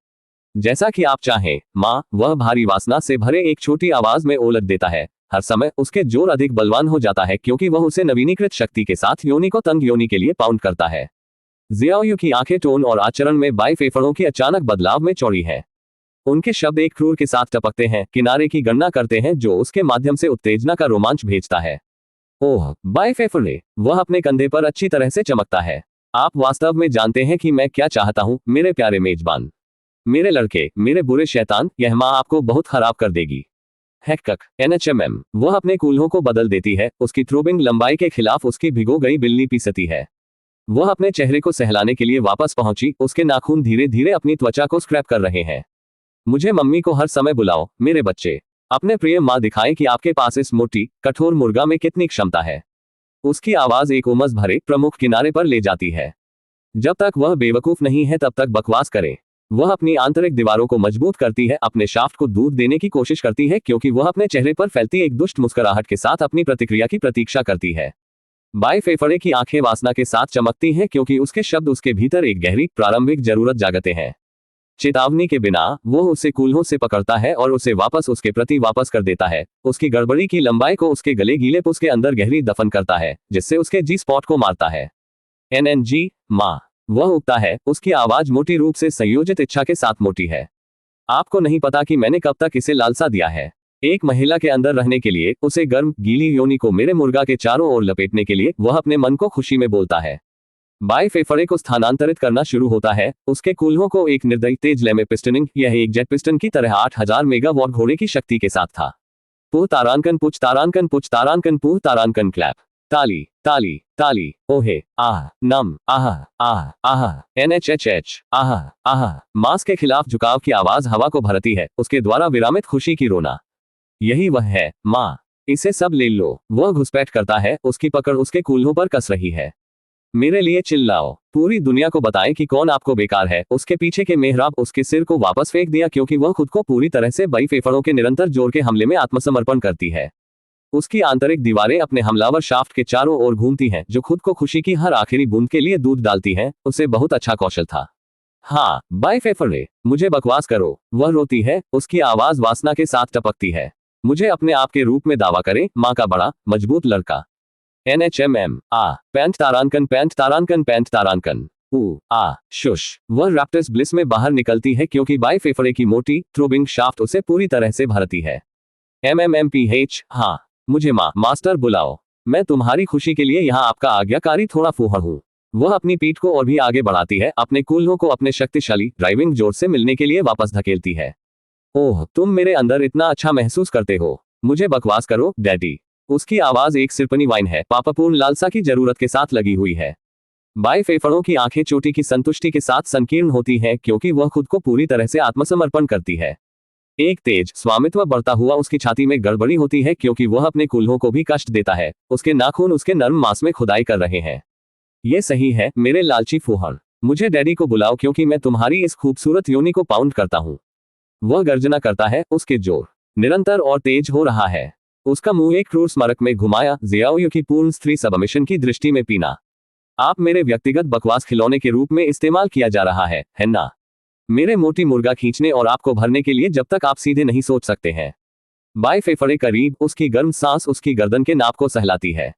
जैसा कि आप चाहें, माँ, वह भारी वासना से भरे एक छोटी आवाज में ओलट देता है। हर समय उसके जोर अधिक बलवान हो जाता है क्योंकि वह उसे नवीनीकृत शक्ति के साथ योनि को तंग योनि के लिए पाउंड करता है। जियाओयू की आंखें टोन और आचरण में बाई फेफड़ों की अचानक बदलाव में चौड़ी है। उनके शब्द एक क्रूर के साथ टपकते हैं, किनारे की गणना करते हैं जो उसके माध्यम से उत्तेजना का रोमांच भेजता है। ओह, बाई फेफड़े, वह अपने कंधे पर अच्छी तरह से चमकता है। आप वास्तव में जानते हैं कि मैं क्या चाहता हूं, मेरे प्यारे मेजबान। मेरे लड़के, मेरे बुरे शैतान, यह माँ आपको बहुत खराब कर देगी। हैकक एनएचएमएम। वह अपने कूल्हों को बदल देती है, उसकी थ्रोबिंग लंबाई के खिलाफ उसकी भिगो गई बिल्ली पीसती है। वह अपने चेहरे को सहलाने के लिए वापस पहुंची, उसके नाखून धीरे धीरे अपनी त्वचा को स्क्रैप कर रहे हैं। मुझे मम्मी को हर समय बुलाओ, मेरे बच्चे। अपने प्रिय माँ दिखाएं कि आपके पास इस मोटी, कठोर मुर्गा में कितनी क्षमता है। उसकी आवाज एक उमस भरे, प्रमुख किनारे पर ले जाती है। जब तक वह बेवकूफ नहीं है तब तक बकवास करे। वह अपनी आंतरिक दीवारों को मजबूत करती है, अपने शाफ्ट को दूध देने की कोशिश करती है क्योंकि वह अपने चेहरे पर फैलती एक दुष्ट मुस्कुराहट के साथ अपनी प्रतिक्रिया की प्रतीक्षा करती है। बाएं फेफड़े की आंखें वासना के साथ चमकती हैं क्योंकि उसके शब्द उसके भीतर एक गहरी, प्रारंभिक जरूरत जागते हैं। चेतावनी के बिना वह उसे कूल्हों से पकड़ता है और उसे वापस उसके प्रति वापस कर देता है। उसकी गड़बड़ी की लंबाई को उसके गले गीले पुस के अंदर गहरी दफन करता है, जिससे उसके जी स्पॉट को मारता है। एनएनजी माँ। वह उगता है, उसकी आवाज मोटी रूप से संयोजित इच्छा के साथ मोटी है। आपको नहीं पता कि मैंने कब तक इसे लालसा दिया है। एक महिला के अंदर रहने के लिए, उसे गर्म, गीली योनि को मेरे मुर्गा के चारों ओर लपेटने के लिए वह अपने मन को खुशी में बोलता है। बाएं फेफड़े को स्थानांतरित करना शुरू होता है, उसके कूल्हों को एक निर्दयी तेज लय में पिस्टनिंग, यह एक जेट पिस्टन की तरह 8000 मेगावाट घोड़े की शक्ति के साथ था। पुह तारांकन पुच तारांकन पुच तारांकन पुह तारांकन क्लैप। ताली ताली ताली, ओहे, आह, नम, आह, आह, आह, एनएचएचएच, आह, आह। मांस के खिलाफ झुकाव की आवाज हवा को भरती है, उसके द्वारा विरामित खुशी की रोना। यही वह है, माँ। इसे सब ले लो। वह घुसपैठ करता है, उसकी पकड़ उसके कूल्हों पर कस रही है। मेरे लिए चिल्लाओ, पूरी दुनिया को बताएं कि कौन आपको बेकार है। उसके पीछे के मेहराब उसके सिर को वापस फेंक दिया क्योंकि वह खुद को पूरी तरह से बाई फेफड़ों के निरंतर जोर के हमले में आत्मसमर्पण करती है। उसकी आंतरिक दीवारें अपने हमलावर शाफ्ट के चारों ओर घूमती हैं, जो खुद को खुशी की हर आखिरी बूंद के लिए दूध डालती हैं। उसे बहुत अच्छा कौशल था। हाँ, बाई फेफड़े, मुझे बकवास करो। वह रोती है, उसकी आवाज वासना के साथ टपकती है। मुझे अपने आप के रूप में दावा करें, माँ का बड़ा, मजबूत लड़का। एनएचएमएम। आ पैंट तारांकन पैंट तारांकन पैंट तारांकन। शुश। वह रैप्टर्स ब्लिस में बाहर निकलती है क्योंकि बाई फेफड़े की मोटी, थ्रोबिंग शाफ्ट उसे पूरी तरह से भरती है। MMMPH। हाँ, मुझे मास्टर बुलाओ। मैं तुम्हारी खुशी के लिए यहाँ आपका आज्ञाकारी थोड़ा फूहड़ हूँ। वह अपनी पीठ को और भी आगे बढ़ाती है, अपने कूल्हों को अपने शक्तिशाली ड्राइविंग जोर से मिलने के लिए वापस धकेलती है। ओह, तुम मेरे अंदर इतना अच्छा महसूस करते हो। मुझे बकवास करो, डैडी। उसकी आवाज एक सिरपनी वाइन है, पापापूर्ण लालसा की जरूरत के साथ लगी हुई है। बाएं फेफड़ों की आंखें चोटी की संतुष्टि के साथ संकीर्ण होती हैं क्योंकि वह खुद को पूरी तरह से आत्मसमर्पण करती है। एक तेज स्वामित्व बढ़ता हुआ उसकी छाती में गड़बड़ी होती है क्योंकि वह अपने कूल्हों को भी कष्ट देता है। उसके नाखून उसके नर्म मांस में खुदाई कर रहे हैं। ये सही है, मेरे लालची फूहड़। मुझे डैडी को बुलाओ क्योंकि मैं तुम्हारी इस खूबसूरत योनि को पाउंड करता हूँ। वह गर्जना करता है, उसके जोर निरंतर और तेज हो रहा है। उसका मुंह एक क्रूर स्मारक में घुमाया, जियाओयू की पूर्ण स्त्री सबमिशन की दृष्टि में पीना। आप मेरे व्यक्तिगत बकवास खिलौने के रूप में इस्तेमाल किया जा रहा है ना? मेरे मोटी मुर्गा खींचने और आपको भरने के लिए जब तक आप सीधे नहीं सोच सकते हैं। बाएं फेफड़े करीब, उसकी गर्म सांस उसकी गर्दन के नाप को सहलाती है।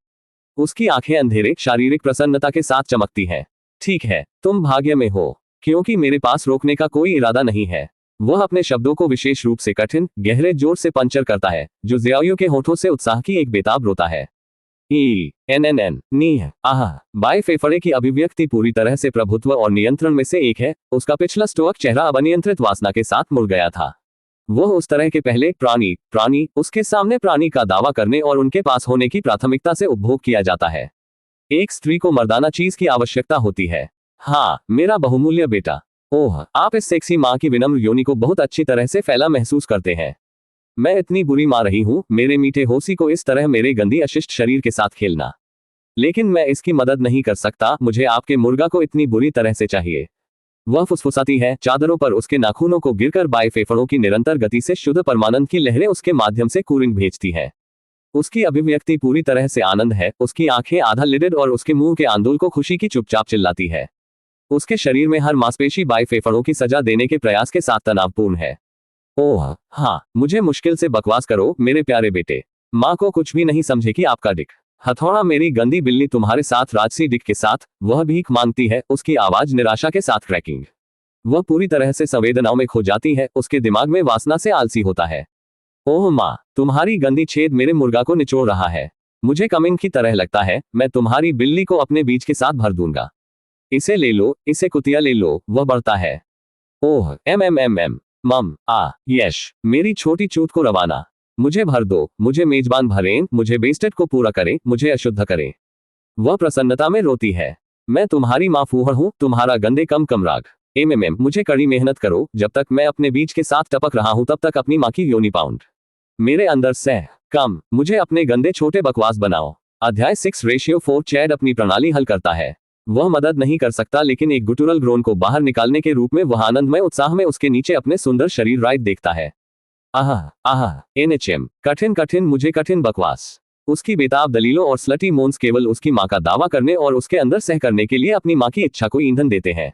उसकी आंखें अंधेरे, शारीरिक प्रसन्नता के साथ चमकती हैं। ठीक है, तुम भाग्य में हो, क्योंकि मेरे पास रोकने का कोई इरादा नहीं है। वह अपने शब्दों को विशेष रूप से कठिन, गहरे जोर से पंचर करता है, जो जियाओयू के होठों से उत्साह की एक बेताब रोता है। एनएनएन नीह आह। बाएं फेफड़े की अभिव्यक्ति पूरी तरह से प्रभुत्व और नियंत्रण में से एक है। उसका पिछला स्टोअक चेहरा अब अनियंत्रित वासना के साथ मुड़ गया था। वह उस तरह के पहले प्राणी उसके सामने प्राणी का दावा करने और उनके पास होने की प्राथमिकता से उपभोग किया जाता है। एक स्त्री को मर्दाना चीज की आवश्यकता होती है। हाँ, मेरा बहुमूल्य बेटा। ओह, आप इस सेक्सी माँ की विनम्र योनि को बहुत अच्छी तरह से फैला महसूस करते हैं। मैं इतनी बुरी मां रही हूं, मेरे मीठे होसी को इस तरह मेरे गंदी अशिष्ट शरीर के साथ खेलना। लेकिन मैं इसकी मदद नहीं कर सकता, मुझे आपके मुर्गा को इतनी बुरी तरह से चाहिए। वह फुसफुसाती है, चादरों पर उसके नाखूनों को गिरकर बाएं फेफड़ों की निरंतर गति से शुद्ध परमानंद की लहरें उसके माध्यम से कूलिंग भेजती हैं। उसकी अभिव्यक्ति पूरी तरह से आनंद है, उसकी आंखें आधा लिडेड और उसके मुंह के आंदोल को खुशी की चुपचाप चिल्लाती है। उसके शरीर में हर मांसपेशी बाएं फेफड़ों की सजा देने के प्रयास के साथ तनावपूर्ण है। ओह हाँ, मुझे मुश्किल से बकवास करो, मेरे प्यारे बेटे। माँ को कुछ भी नहीं समझे कि आपका डिक हथौड़ा मेरी गंदी बिल्ली तुम्हारे साथ राजसी डिक के साथ। वह भीख मांगती है, उसकी आवाज निराशा के साथ क्रैकिंग। वह पूरी तरह से संवेदनाओं में खो जाती है, उसके दिमाग में वासना से आलसी होता है। ओह माँ, तुम्हारी गंदी छेद मेरे मुर्गा को निचोड़ रहा है। मुझे कमिंग की तरह लगता है, मैं तुम्हारी बिल्ली को अपने बीज के साथ भर दूंगा। इसे ले लो, इसे कुतिया ले लो। वह बढ़ता है। ओह मम यश, मेरी छोटी चूत को रवाना, मुझे भर दो, मुझे मेजबान भरें, मुझे बेस्टेड को पूरा करें, मुझे अशुद्ध करें। वह प्रसन्नता में रोती है। मैं तुम्हारी माँ फूहड़ हूँ, तुम्हारा गंदे कम कमराग। मुझे कड़ी मेहनत करो, जब तक मैं अपने बीज के साथ टपक रहा हूँ तब तक अपनी माँ की योनि पाउंड मेरे अंदर सह कम, मुझे अपने गंदे छोटे बकवास बनाओ। अध्याय 6:4 चैड अपनी प्रणाली हल करता है। वह मदद नहीं कर सकता, लेकिन एक गुटुरल ग्रोन को बाहर निकालने के रूप में वह आनंदमय उत्साह में उसके नीचे अपने सुंदर शरीर राइट देखता है। आह आह कठिन कठिन, मुझे कठिन बकवास। उसकी बेताब दलीलों और स्लटी मोन्स केवल उसकी माँ का दावा करने और उसके अंदर सह करने के लिए अपनी माँ की इच्छा को ईंधन देते हैं।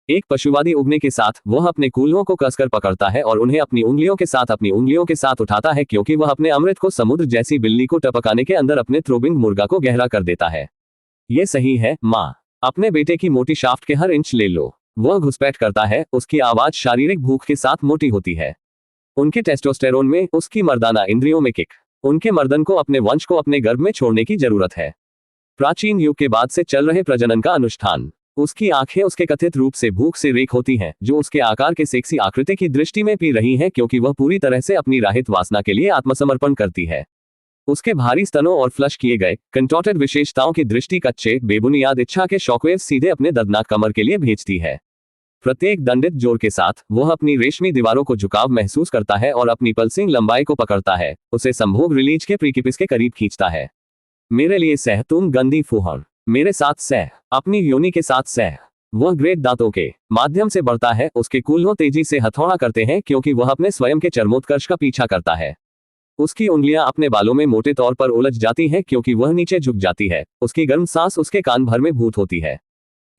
एक पशुवादी उगने के साथ वह अपने कूल्हों को कसकर पकड़ता है और उन्हें अपनी उंगलियों के साथ उठाता है, क्योंकि वह अपने अमृत को समुद्र जैसी बिल्ली को टपकाने के अंदर अपने थ्रोबिंग मुर्गा को गहरा कर देता है। ये सही है माँ, अपने बेटे की मोटी शाफ्ट के हर इंच ले लो। वह घुसपैठ करता है, उसकी आवाज शारीरिक भूख के साथ मोटी होती है। उनके टेस्टोस्टेरोन में, उसकी मर्दाना इंद्रियों में किक। उनके मर्दन को अपने वंश को अपने गर्भ में छोड़ने की जरूरत है। प्राचीन युग के बाद से चल रहे प्रजनन का अनुष्ठान। उसकी आंखें उसके कथित रूप से भूख से रेख होती हैं, जो उसके आकार के सेक्सी आकृति की दृष्टि में पी रही हैं, क्योंकि वह पूरी तरह से अपनी राहित वासना के लिए आत्मसमर्पण करती है। उसके भारी स्तनों और फ्लश किए गए कंटोटेड विशेषताओं की दृष्टि कच्चे बेबुनियाद इच्छा के शॉकवेव सीधे अपने दर्दनाक कमर के लिए भेजती है। प्रत्येक दंडित जोर के साथ वह अपनी रेशमी दीवारों को झुकाव महसूस करता है और अपनी पल्सिंग लंबाई को पकड़ता है, उसे संभोग रिलीज के प्रीकिपिस के करीब खींचता है। मेरे लिए सह, तुम गंदी फूहड़, मेरे साथ सह, अपनी योनि के साथ सह। वह ग्रेट दांतों के माध्यम से बढ़ता है, उसके कूल्हों तेजी से हथौड़ा करते हैं, क्योंकि वह अपने स्वयं के चरमोत्कर्ष का पीछा करता है। उसकी उंगलियां अपने बालों में मोटे तौर पर उलझ जाती हैं, क्योंकि वह नीचे झुक जाती है। उसकी गर्म सांस उसके कान भर में भूत होती है।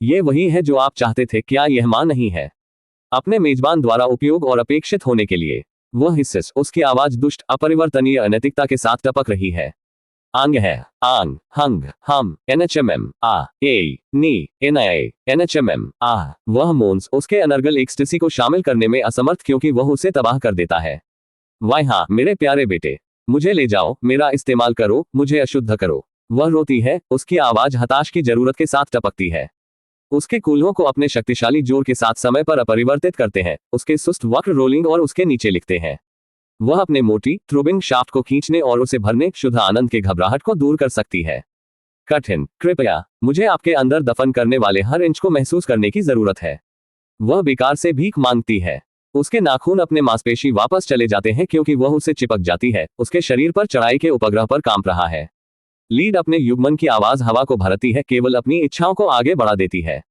ये वही है जो आप चाहते थे, क्या यह मां नहीं है? अपने मेजबान द्वारा उपयोग और अपेक्षित होने के लिए वह हिस्सेस, उसकी आवाज दुष्ट अपरिवर्तनीय अनैतिकता के साथ टपक रही है। आंग है, आंग, हंग, हम, वह मोन्स उसके अनर्गल एक्सटेसी को शामिल करने में असमर्थ, क्योंकि वह उसे तबाह कर देता है। वाह हाँ मेरे प्यारे बेटे, मुझे ले जाओ, मेरा इस्तेमाल करो, मुझे अशुद्ध करो। वह रोती है, उसकी आवाज हताश की जरूरत के साथ टपकती है। उसके कूल्हों को अपने शक्तिशाली जोर के साथ समय पर अपरिवर्तित करते हैं, उसके सुस्त वक्र रोलिंग और उसके नीचे लिखते हैं। वह अपने मोटी थ्रोबिंग शाफ्ट को खींचने और उसे भरने शुद्ध आनंद के घबराहट को दूर कर सकती है। कठिन, कृपया मुझे आपके अंदर दफन करने वाले हर इंच को महसूस करने की जरूरत है। वह बेकार से भीख मांगती है। उसके नाखून अपने मांसपेशी वापस चले जाते हैं, क्योंकि वह उसे चिपक जाती है, उसके शरीर पर चढ़ाई के उपग्रह पर कांप रहा है। लीड अपने युग्मन की आवाज हवा को भरती है, केवल अपनी इच्छाओं को आगे बढ़ा देती है।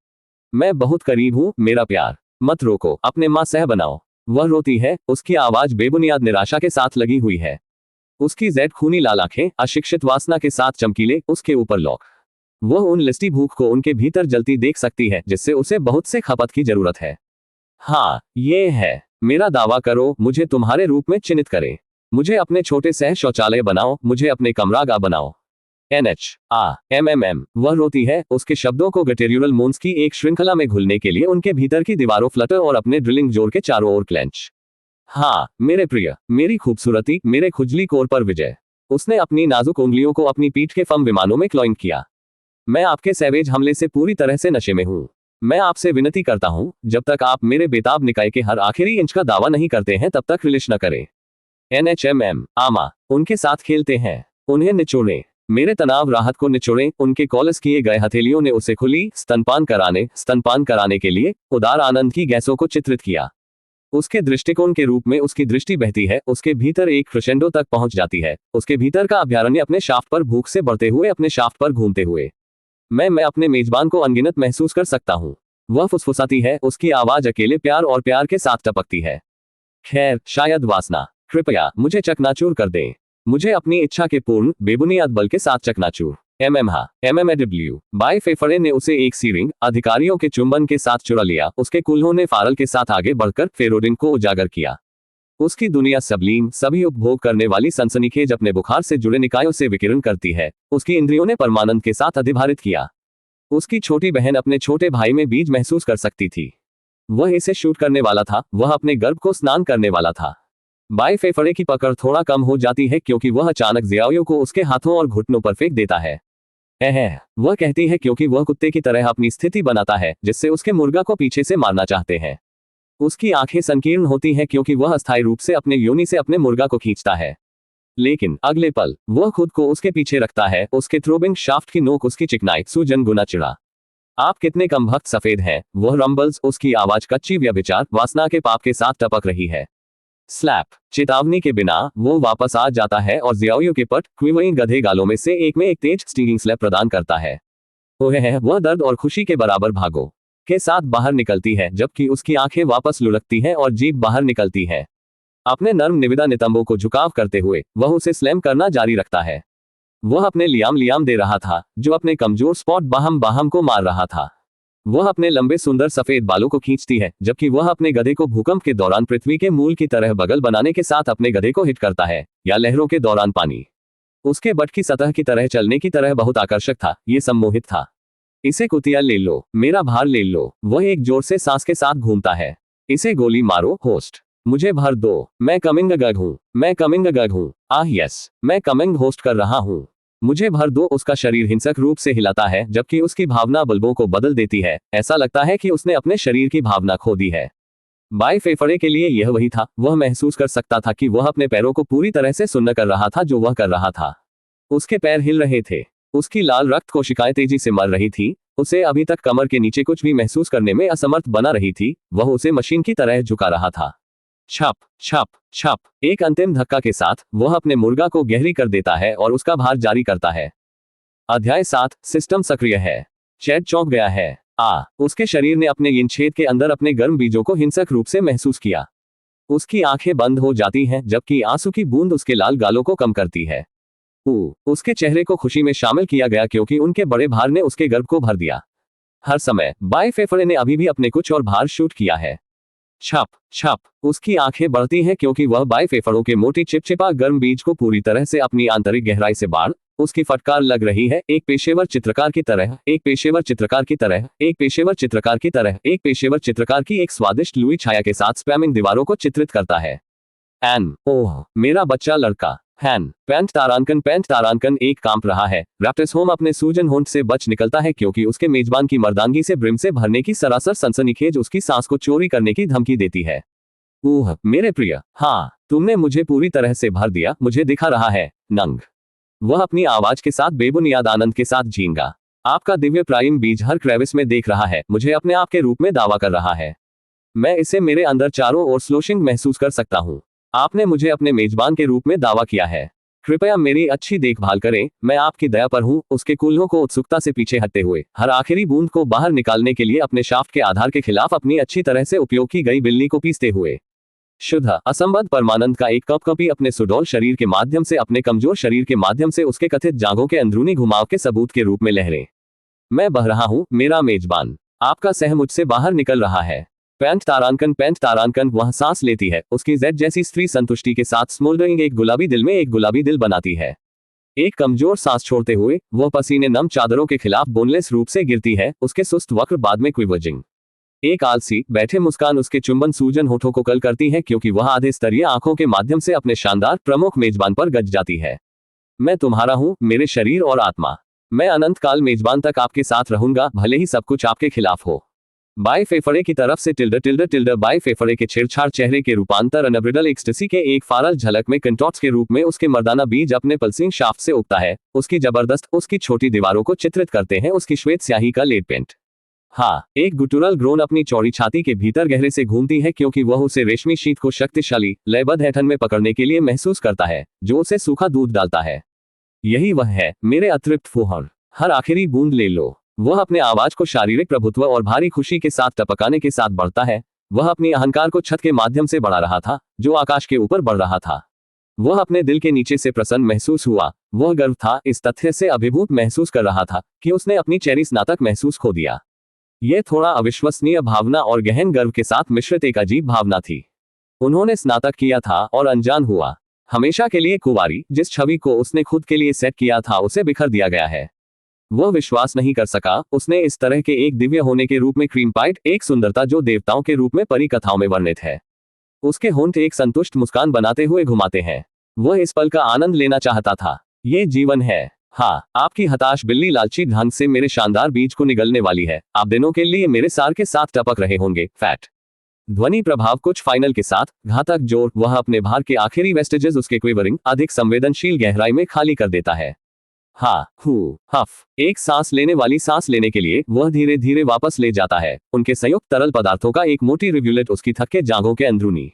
मैं बहुत करीब हूँ मेरा प्यार, मत रोको, अपने मां सह बनाओ। वह रोती है, उसकी आवाज बेबुनियाद निराशा के साथ लगी हुई है। उसकी जेड खूनी लाल आंखें अशिक्षित वासना के साथ चमकीले, उसके ऊपर लॉक। वह उन लिस्टी भूख को उनके भीतर जलती देख सकती है, जिससे उसे बहुत से खपत की जरूरत है। हाँ ये है, मेरा दावा करो, मुझे तुम्हारे रूप में चिन्हित करें। मुझे अपने छोटे सह शौचालय बनाओ, मुझे अपने कमरागा बनाओ। वह रोती है, उसके शब्दों को गटेरियल मोन्स की एक श्रृंखला में घुलने के लिए उनके भीतर की दीवारों फ्लटर और अपने ड्रिलिंग जोर के चारों ओर क्लेंच। हाँ मेरे प्रिय, मेरी खूबसूरती, मेरे खुजली कोर पर विजय। उसने अपनी नाजुक उंगलियों को अपनी पीठ के फम विमानों में क्लॉइंग किया। मैं आपके सैवेज हमले से पूरी तरह से नशे में हूँ। मैं आपसे विनती करता हूँ, जब तक आप मेरे बेताब निकाय के हर आखिरी इंच का दावा नहीं करते हैं, तब तक रिलिश न करें। आमा, उनके साथ खेलते हैं, उन्हें निचोड़ें, मेरे तनाव राहत को निचोड़ें। उनके कॉलस किए गए हथेलियों ने उसे खुली स्तनपान कराने के लिए उदार आनंद की गैसों को चित्रित किया। उसके दृष्टिकोण के रूप में उसकी दृष्टि बहती है, उसके भीतर एक क्रेसेंडो तक पहुंच जाती है, उसके भीतर का अभयारण्य अपने शाफ्ट पर भूख से बढ़ते हुए, अपने शाफ्ट पर घूमते हुए। मैं अपने मेजबान को अनगिनत महसूस कर सकता हूँ। वह फुसफुसाती है, उसकी आवाज अकेले प्यार और प्यार के साथ टपकती है। खैर, शायद वासना, कृपया मुझे चकनाचूर कर दें। मुझे अपनी इच्छा के पूर्ण बेबुनियाद बल के साथ चकनाचूर। बाय फेफरे ने उसे एक सीरिंग अधिकारियों के चुंबन के साथ चुरा लिया। उसके कूल्हों ने फारल के साथ आगे बढ़कर फेरोडिन को उजागर किया। उसकी दुनिया सबलीम, सभी उपभोग करने वाली सनसनीखेज अपने बुखार से जुड़े निकायों से विकिरण करती है। उसकी इंद्रियों ने परमानंद के साथ अधिभारित किया। उसकी छोटी बहन अपने छोटे भाई में बीज महसूस कर सकती थी। वह इसे शूट करने वाला था, वह अपने गर्भ को स्नान करने वाला था। बाय फेफड़े की पकड़ थोड़ा कम हो जाती है, क्योंकि वह अचानक जियाओ को उसके हाथों और घुटनों पर फेंक देता है। वह कहती है, क्योंकि वह कुत्ते की तरह अपनी स्थिति बनाता है, जिससे उसके मुर्गा को पीछे से मारना चाहते हैं। उसकी आंखें संकीर्ण होती हैं क्योंकि वह अस्थायी रूप से अपने योनि से अपने मुर्गा को खींचता है। लेकिन अगले पल वह खुद को उसके पीछे रखता है। उसके थ्रोबिंग शाफ्ट की नोक उसकी चिकनाई सूजन गुना चिड़ा। आप कितने कम भक्त सफेद हैं। वह रंबल्स, उसकी आवाज कच्ची व्यभिचार वासना के पाप के साथ टपक रही है। स्लैप। चेतावनी के बिना वो वापस आ जाता है और जियाओयू के पट क्विवरिंग गधे गालों में से एक में एक तेज स्टिंगिंग स्लैप प्रदान करता है। वह दर्द और खुशी के बराबर भागों के साथ बाहर निकलती है, जबकि उसकी आंखें वापस लुढ़कती हैं और जीभ बाहर निकलती है। अपने नर्म निविदा नितंबों को झुकाव करते हुए वह उसे स्लैम करना जारी रखता है। वह अपने लियाम दे रहा था, जो अपने कमजोर स्पॉट बाहम को मार रहा था। वह अपने लंबे सुंदर सफेद बालों को खींचती है, जबकि वह अपने गधे को भूकंप के दौरान पृथ्वी के मूल की तरह बगल बनाने के साथ अपने गधे को हिट करता है, या लहरों के दौरान पानी उसके बट की सतह की तरह चलने की तरह बहुत आकर्षक था। ये सम्मोहित था। इसे कुतिया ले लो, मेरा भार ले लो। वह एक जोर से सांस के साथ घूमता है। इसे गोली मारो होस्ट, मुझे भर दो। मैं कमिंग गग हूँ, मैं कमिंग गग हूँ। आह यस, मैं कमिंग होस्ट कर रहा हूँ, मुझे भर दो। उसका शरीर हिंसक रूप से हिलाता है, जबकि उसकी भावना बल्बों को बदल देती है। ऐसा लगता है कि उसने अपने शरीर की भावना खो दी है। बाएं फेफड़े के लिए यह वही था। वह महसूस कर सकता था कि वह अपने पैरों को पूरी तरह से सुन्न कर रहा था जो वह कर रहा था। उसके पैर हिल रहे थे। उसकी लाल रक्त कोशिकाएं तेजी से मर रही थी। उसे अभी तक कमर के नीचे कुछ भी महसूस करने में असमर्थ बना रही थी। वह उसे मशीन की तरह झुका रहा था। छप छप छप। एक अंतिम धक्का के साथ वह अपने मुर्गा को गहरी कर देता है और उसका भार जारी करता है। अध्याय 7। सिस्टम सक्रिय है। चैड चौंक गया है। उसके शरीर ने अपने इन छेद के अंदर अपने गर्म बीजों को हिंसक रूप से महसूस किया। उसकी आंखें बंद हो जाती हैं, जबकि आंसू की बूंद उसके लाल गालों को कम करती है। उसके चेहरे को खुशी में शामिल किया गया क्योंकि उनके बड़े भार ने उसके गर्भ को भर दिया। हर समय बाएं फेफड़े ने अभी भी अपने कुछ और भार शूट किया है। छप छप। उसकी आंखें बढ़ती हैं क्योंकि वह बाएं फेफड़ों के मोटी चिपचिपा गर्म बीज को पूरी तरह से अपनी आंतरिक गहराई से बाढ़। उसकी फटकार लग रही है, एक पेशेवर चित्रकार की तरह, एक पेशेवर चित्रकार की तरह, एक पेशेवर चित्रकार की तरह, एक पेशेवर चित्रकार की एक स्वादिष्ट लुई छाया के साथ स्पैमिंग दीवारों को चित्रित करता है। एन, ओह मेरा बच्चा लड़का। हैन, पैंट तारांकन एक कांप रहा है। रैप्टिस होम अपने सूजन होंठ से बच निकलता है क्योंकि उसके मेजबान की मर्दानगी से ब्रिम से भरने की सरासर सनसनीखेज उसकी सांस को चोरी करने की धमकी देती है। मेरे प्रिय, हाँ, तुमने मुझे पूरी तरह से भर दिया। मुझे दिखा रहा है, नंग। वह अपनी आवाज के साथ बेबुनियाद आनंद के साथ झींगा। आपका दिव्य प्राइम बीज हर क्रेविस में देख रहा है, मुझे अपने आप के रूप में दावा कर रहा है। मैं इसे मेरे अंदर चारों ओर स्लोशिंग महसूस कर सकता हूँ। आपने मुझे अपने मेजबान के रूप में दावा किया है। कृपया मेरी अच्छी देखभाल करें, मैं आपकी दया पर हूँ। उसके कूल्हों को उत्सुकता से पीछे हटते हुए, हर आखिरी बूंद को बाहर निकालने के लिए अपने शाफ्ट के आधार के खिलाफ अपनी अच्छी तरह से उपयोग की गई बिल्ली को पीसते हुए, शुद्ध असंबद्ध परमानंद का एक कपकपी अपने सुडौल शरीर के माध्यम से, अपने कमजोर शरीर के माध्यम से उसके कथित जांघों के अंदरूनी घुमाव के सबूत के रूप में लहरें। मैं बह रहा हूँ मेरा मेजबान, आपका सह मुझसे बाहर निकल रहा है। पैंट तारांकन वह सांस लेती है। उसकी जेड जैसी स्त्री संतुष्टि के साथ स्मोल्डरिंग एक गुलाबी दिल में एक गुलाबी दिल बनाती है। एक कमजोर सांस छोड़ते हुए वह पसीने नम चादरों के खिलाफ बोनलेस रूप से गिरती है, उसके सुस्त वक्र बाद में क्विवर्जिंग। एक आलसी बैठे मुस्कान उसके चुंबन सूजन होठों को कल करती है क्योंकि वह आधे स्तरीय आंखों के माध्यम से अपने शानदार प्रमुख मेजबान पर गज जाती है। मैं तुम्हारा हूँ, मेरे शरीर और आत्मा। मैं अनंत काल मेजबान तक आपके साथ रहूंगा, भले ही सब कुछ आपके खिलाफ हो। बाएं फेफड़े की तरफ से टिल्डर बाएं फेफड़े के छेड़छाड़ चेहरे के रूपांतर अनब्रिडल एक्सटेसी के एक फारल झलक में कंटॉट्स के रूप में उसके मर्दाना बीज अपने पल्सिंग शाफ्ट से उगता है। उसकी जबरदस्त, उसकी छोटी दीवारों को चित्रित करते हैं उसकी श्वेत स्याही का लेड पेंट। हाँ, एक गुटुरल ग्रोन अपनी चौड़ी छाती के भीतर गहरे से घूमती है क्योंकि वह उसे रेशमी शीत को शक्तिशाली लयबद्ध ऐंठन में पकड़ने के लिए महसूस करता है, जो उसे सूखा दूध डालता है। यही वह है, मेरे अतृप्त फुहर, हर आखिरी बूंद ले लो। वह अपने आवाज को शारीरिक प्रभुत्व और भारी खुशी के साथ टपकाने के साथ बढ़ता है। वह अपनी अहंकार को छत के माध्यम से बढ़ा रहा था, जो आकाश के ऊपर बढ़ रहा था। वह अपने दिल के नीचे से प्रसन्न महसूस हुआ। वह गर्व था, इस तथ्य से अभिभूत महसूस कर रहा था कि उसने अपनी चेरी स्नातक महसूस खो दिया। यह थोड़ा अविश्वसनीय भावना और गहन गर्व के साथ मिश्रित एक अजीब भावना थी। उन्होंने स्नातक किया था और अनजान हुआ। हमेशा के लिए कुंवारी, जिस छवि को उसने खुद के लिए सेट किया था, उसे बिखर दिया गया है। वह विश्वास नहीं कर सका, उसने इस तरह के एक दिव्य होने के रूप में क्रीम पाइट, एक सुंदरता जो देवताओं के रूप में परी कथाओं में वर्णित है। उसके होंठ एक संतुष्ट मुस्कान बनाते हुए घुमाते हैं। वह इस पल का आनंद लेना चाहता था। ये जीवन है। हाँ, आपकी हताश बिल्ली लालची ढंग से मेरे शानदार बीज को निगलने वाली है। आप दिनों के लिए मेरे सार के साथ टपक रहे होंगे। फैट ध्वनि प्रभाव कुछ फाइनल के साथ घातक जोर, वह अपने भार के आखिरी वेस्टेजेस उसके क्विवरिंग अधिक संवेदनशील गहराई में खाली कर देता है। हा, हु, हफ, एक सांस लेने वाली सांस लेने के लिए वह धीरे धीरे वापस ले जाता है। उनके संयुक्त तरल पदार्थों का एक मोटी रिव्यूलेट उसकी थके जांघों के अंदरूनी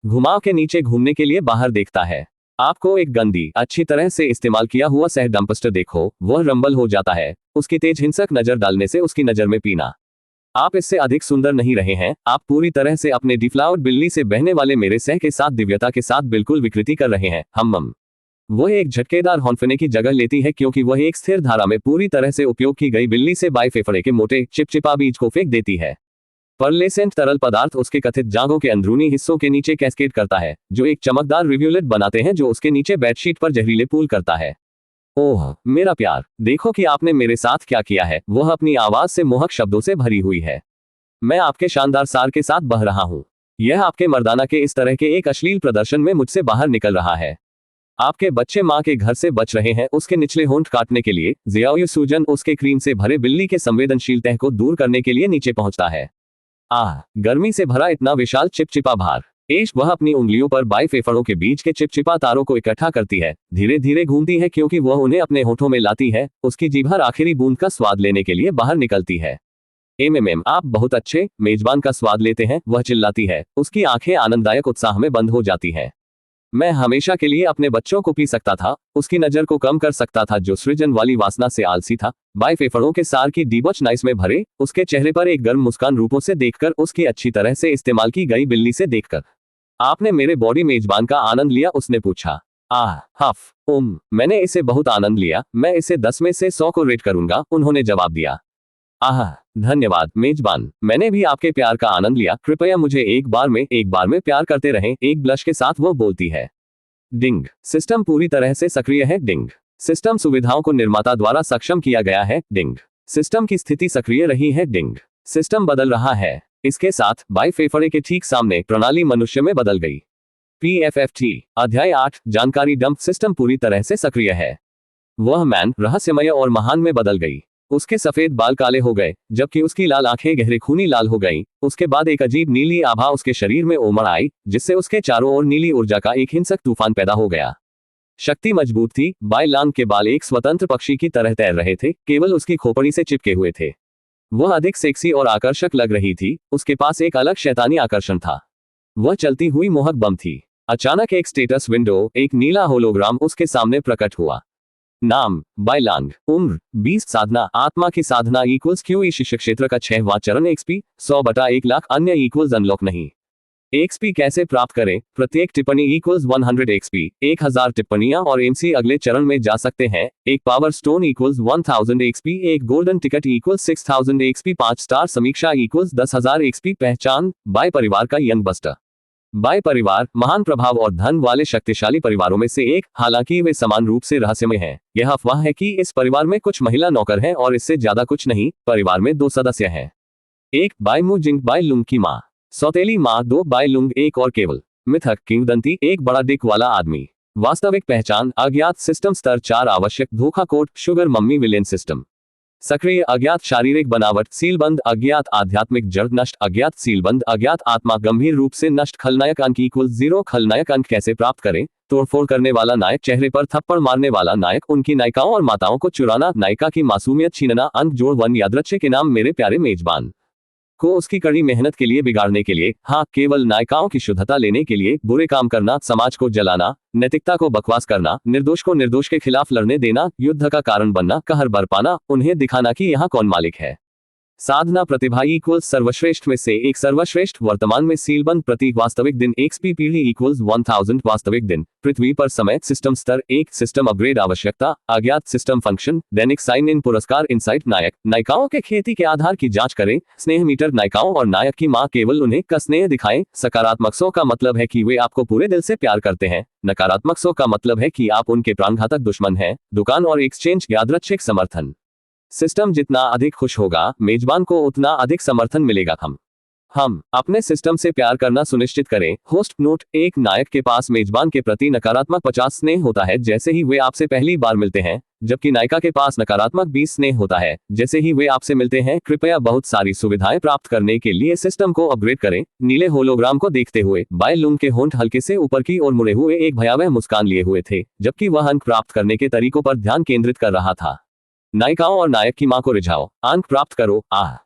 घुमाव के नीचे घूमने के लिए बाहर देखता है। आपको एक गंदी, अच्छी तरह से इस्तेमाल किया हुआ सह डंपस्टर देखो, वह रंबल हो जाता है। उसकी तेज हिंसक नजर डालने से उसकी नजर में पीना। आप इससे अधिक सुंदर नहीं रहे हैं। आप पूरी तरह से अपने डिफ्लावर्ड बिल्ली से बहने वाले मेरे सह के साथ दिव्यता के साथ बिल्कुल विकृति कर रहे हैं। हम वह एक झटकेदार हॉन्फने की जगह लेती है क्योंकि वह एक स्थिर धारा में पूरी तरह से उपयोग की गई बिल्ली से बाई फेफड़े के मोटे चिपचिपा बीज को फेंक देती है। परलेसेंट तरल पदार्थ उसके कथित जांघों के अंदरूनी हिस्सों के नीचे कैस्केड करता है, जो एक चमकदार रिव्यूलेट बनाते हैं जो उसके नीचे बेडशीट पर जहरीले पूल करता है। ओह मेरा प्यार, देखो कि आपने मेरे साथ क्या किया है। वह अपनी आवाज से मोहक शब्दों से भरी हुई है। मैं आपके शानदार सार के साथ बह रहा हूं। यह आपके मर्दाना के इस तरह के एक अश्लील प्रदर्शन में मुझसे बाहर निकल रहा है। आपके बच्चे मां के घर से बच रहे हैं उसके निचले होंठ काटने के लिए। जियाओ सूजन उसके क्रीम से भरे बिल्ली के संवेदनशील तह को दूर करने के लिए नीचे पहुंचता है। आह, गर्मी से भरा इतना विशाल चिपचिपा भार। वह अपनी उंगलियों पर बाई फेफड़ों के बीच के चिपचिपा तारों को इकट्ठा करती है, धीरे धीरे घूमती है क्योंकि वह उन्हें अपने होठों में लाती है। उसकी जीभ आखिरी बूंद का स्वाद लेने के लिए बाहर निकलती है। आप बहुत अच्छे मेजबान का स्वाद लेते हैं, वह चिल्लाती है। उसकी आंखें आनंददायक उत्साह में बंद हो जाती हैं। मैं हमेशा के लिए अपने बच्चों को पी सकता था। उसकी नजर को कम कर सकता था जो सृजन वाली वासना से आलसी था। बाई फेफड़ों के सार की डिबॉच नाइस में भरे उसके चेहरे पर एक गर्म मुस्कान रूपों से देखकर, उसकी अच्छी तरह से इस्तेमाल की गई बिल्ली से देखकर। आपने मेरे बॉडी मेजबान का आनंद लिया? उसने पूछा। आह, हफ, मैंने इसे बहुत आनंद लिया। मैं इसे 10 में से 100 को रेट करूंगा, उन्होंने जवाब दिया। आह, धन्यवाद मेजबान, मैंने भी आपके प्यार का आनंद लिया। कृपया मुझे एक बार में प्यार करते रहें। एक ब्लश के साथ वो बोलती है। डिंग, सिस्टम पूरी तरह से सक्रिय है। डिंग, सिस्टम सुविधाओं को निर्माता द्वारा सक्षम किया गया है। डिंग, सिस्टम की स्थिति सक्रिय रही है। डिंग, सिस्टम बदल रहा है। इसके साथ बाई फेफड़े के ठीक सामने प्रणाली मनुष्य में बदल गई। PFFT अध्याय 8 जानकारी डंप। सिस्टम पूरी तरह से सक्रिय है। वह मैन रहस्यमय और महान में बदल गई। उसके सफेद बाल काले हो गए, जबकि उसकी लाल आंखें गहरे खूनी लाल हो गईं। उसके बाद एक अजीब नीली आभा उसके शरीर में उमड़ आई, जिससे उसके चारों ओर नीली ऊर्जा का एक हिंसक तूफान पैदा हो गया। शक्ति मजबूत थी। बाई लांग के बाल एक स्वतंत्र पक्षी की तरह तैर रहे थे, केवल उसकी खोपड़ी से चिपके हुए थे। वह अधिक सेक्सी और आकर्षक लग रही थी। उसके पास एक अलग शैतानी आकर्षण था। वह चलती हुई मोहक बम थी। अचानक एक स्टेटस विंडो, एक नीला होलोग्राम उसके सामने प्रकट हुआ। नाम बाइलांग, उम्र 20, साधना आत्मा की साधना इक्वल्स क्यू शिक्षक क्षेत्र का 6वां चरण XP 100/1,00,000 अन्य इक्वल्स अनलॉक नहीं। XP कैसे प्राप्त करें? प्रत्येक टिप्पणी इक्वल्स 100 XP 1000 टिप्पणियां और MC अगले चरण में जा सकते हैं। एक पावर स्टोन इक्वल्स 1000 XP, एक golden ticket equals 6000 XP, 5 star समीक्षा इक्वल्स 10,000 XP। पहचान बाय परिवार का यंग बस्टर। बाय परिवार महान प्रभाव और धन वाले शक्तिशाली परिवारों में से एक, हालांकि वे समान रूप से रहस्यमय हैं। यह अफवाह है कि इस परिवार में कुछ महिला नौकर हैं और इससे ज्यादा कुछ नहीं। परिवार में 2 सदस्य हैं। एक बाय मु जिंग बाय लुंग की माँ, सौतेली माँ। 2 बाय लुंग, एक और केवल मिथक किंवदंती, एक बड़ा डिक वाला आदमी। वास्तविक पहचान अज्ञात। सिस्टम स्तर 4 आवश्यक धोखा code sugar mummy villain system. सक्रिय अज्ञात शारीरिक बनावट सीलबंद अज्ञात आध्यात्मिक जड़ नष्ट अज्ञात सीलबंद अज्ञात आत्मा गंभीर रूप से नष्ट। खलनायक अंक इक्वल 0। खलनायक अंक कैसे प्राप्त करें? तोड़फोड़ करने वाला नायक, चेहरे पर थप्पड़ मारने वाला नायक, उनकी नायिकाओं और माताओं को चुराना, नायिका की मासूमियत छीनना। अंक जोड़ 1 यादृच्छिक इनाम मेरे प्यारे मेजबान को उसकी कड़ी मेहनत के लिए बिगाड़ने के लिए। हाँ, केवल नायिकाओं की शुद्धता लेने के लिए। बुरे काम करना, समाज को जलाना, नैतिकता को बकवास करना, निर्दोष को निर्दोष के खिलाफ लड़ने देना, युद्ध का कारण बनना, कहर बरपाना, उन्हें दिखाना कि यहाँ कौन मालिक है। साधना प्रतिभा इक्वल्स सर्वश्रेष्ठ में से एक सर्वश्रेष्ठ। वर्तमान में सीलबंद प्रतीक वास्तविक दिन XP पीढ़ी इक्वल्स 1000 वास्तविक दिन। पृथ्वी पर समय सिस्टम स्तर 1 सिस्टम अपग्रेड आवश्यकता अज्ञात system function Dainik sign in पुरस्कार इनसाइट नायक नायिकाओं के खेती के आधार की जांच करें। स्नेह मीटर नायिकाओं और नायक की मां केवल उन्हें का स्नेह दिखाएं। सकारात्मक 100 का मतलब है कि वे आपको पूरे दिल से प्यार करते हैं। नकारात्मक 100 का मतलब है कि आप उनके प्राणघातक दुश्मन हैं। दुकान और एक्सचेंज यादृच्छिक समर्थन। सिस्टम जितना अधिक खुश होगा, मेजबान को उतना अधिक समर्थन मिलेगा। हम अपने सिस्टम से प्यार करना सुनिश्चित करें। होस्ट नोट: एक नायक के पास मेजबान के प्रति नकारात्मक 50 स्नेह होता है जैसे ही वे आपसे पहली बार मिलते हैं, जबकि नायिका के पास नकारात्मक 20 स्नेह होता है जैसे ही वे आपसे मिलते हैं। कृपया बहुत सारी सुविधाएं प्राप्त करने के लिए सिस्टम को अपग्रेड करें। नीले होलोग्राम को देखते हुए बाय लुंग के होंठ हल्के से ऊपर की ओर मुड़े हुए एक भयावह मुस्कान लिए हुए थे, जबकि वह अंक प्राप्त करने के तरीकों पर ध्यान केंद्रित कर रहा था। नायिकाओं और नायक की मां को रिझाओ, अंक प्राप्त करो। आह,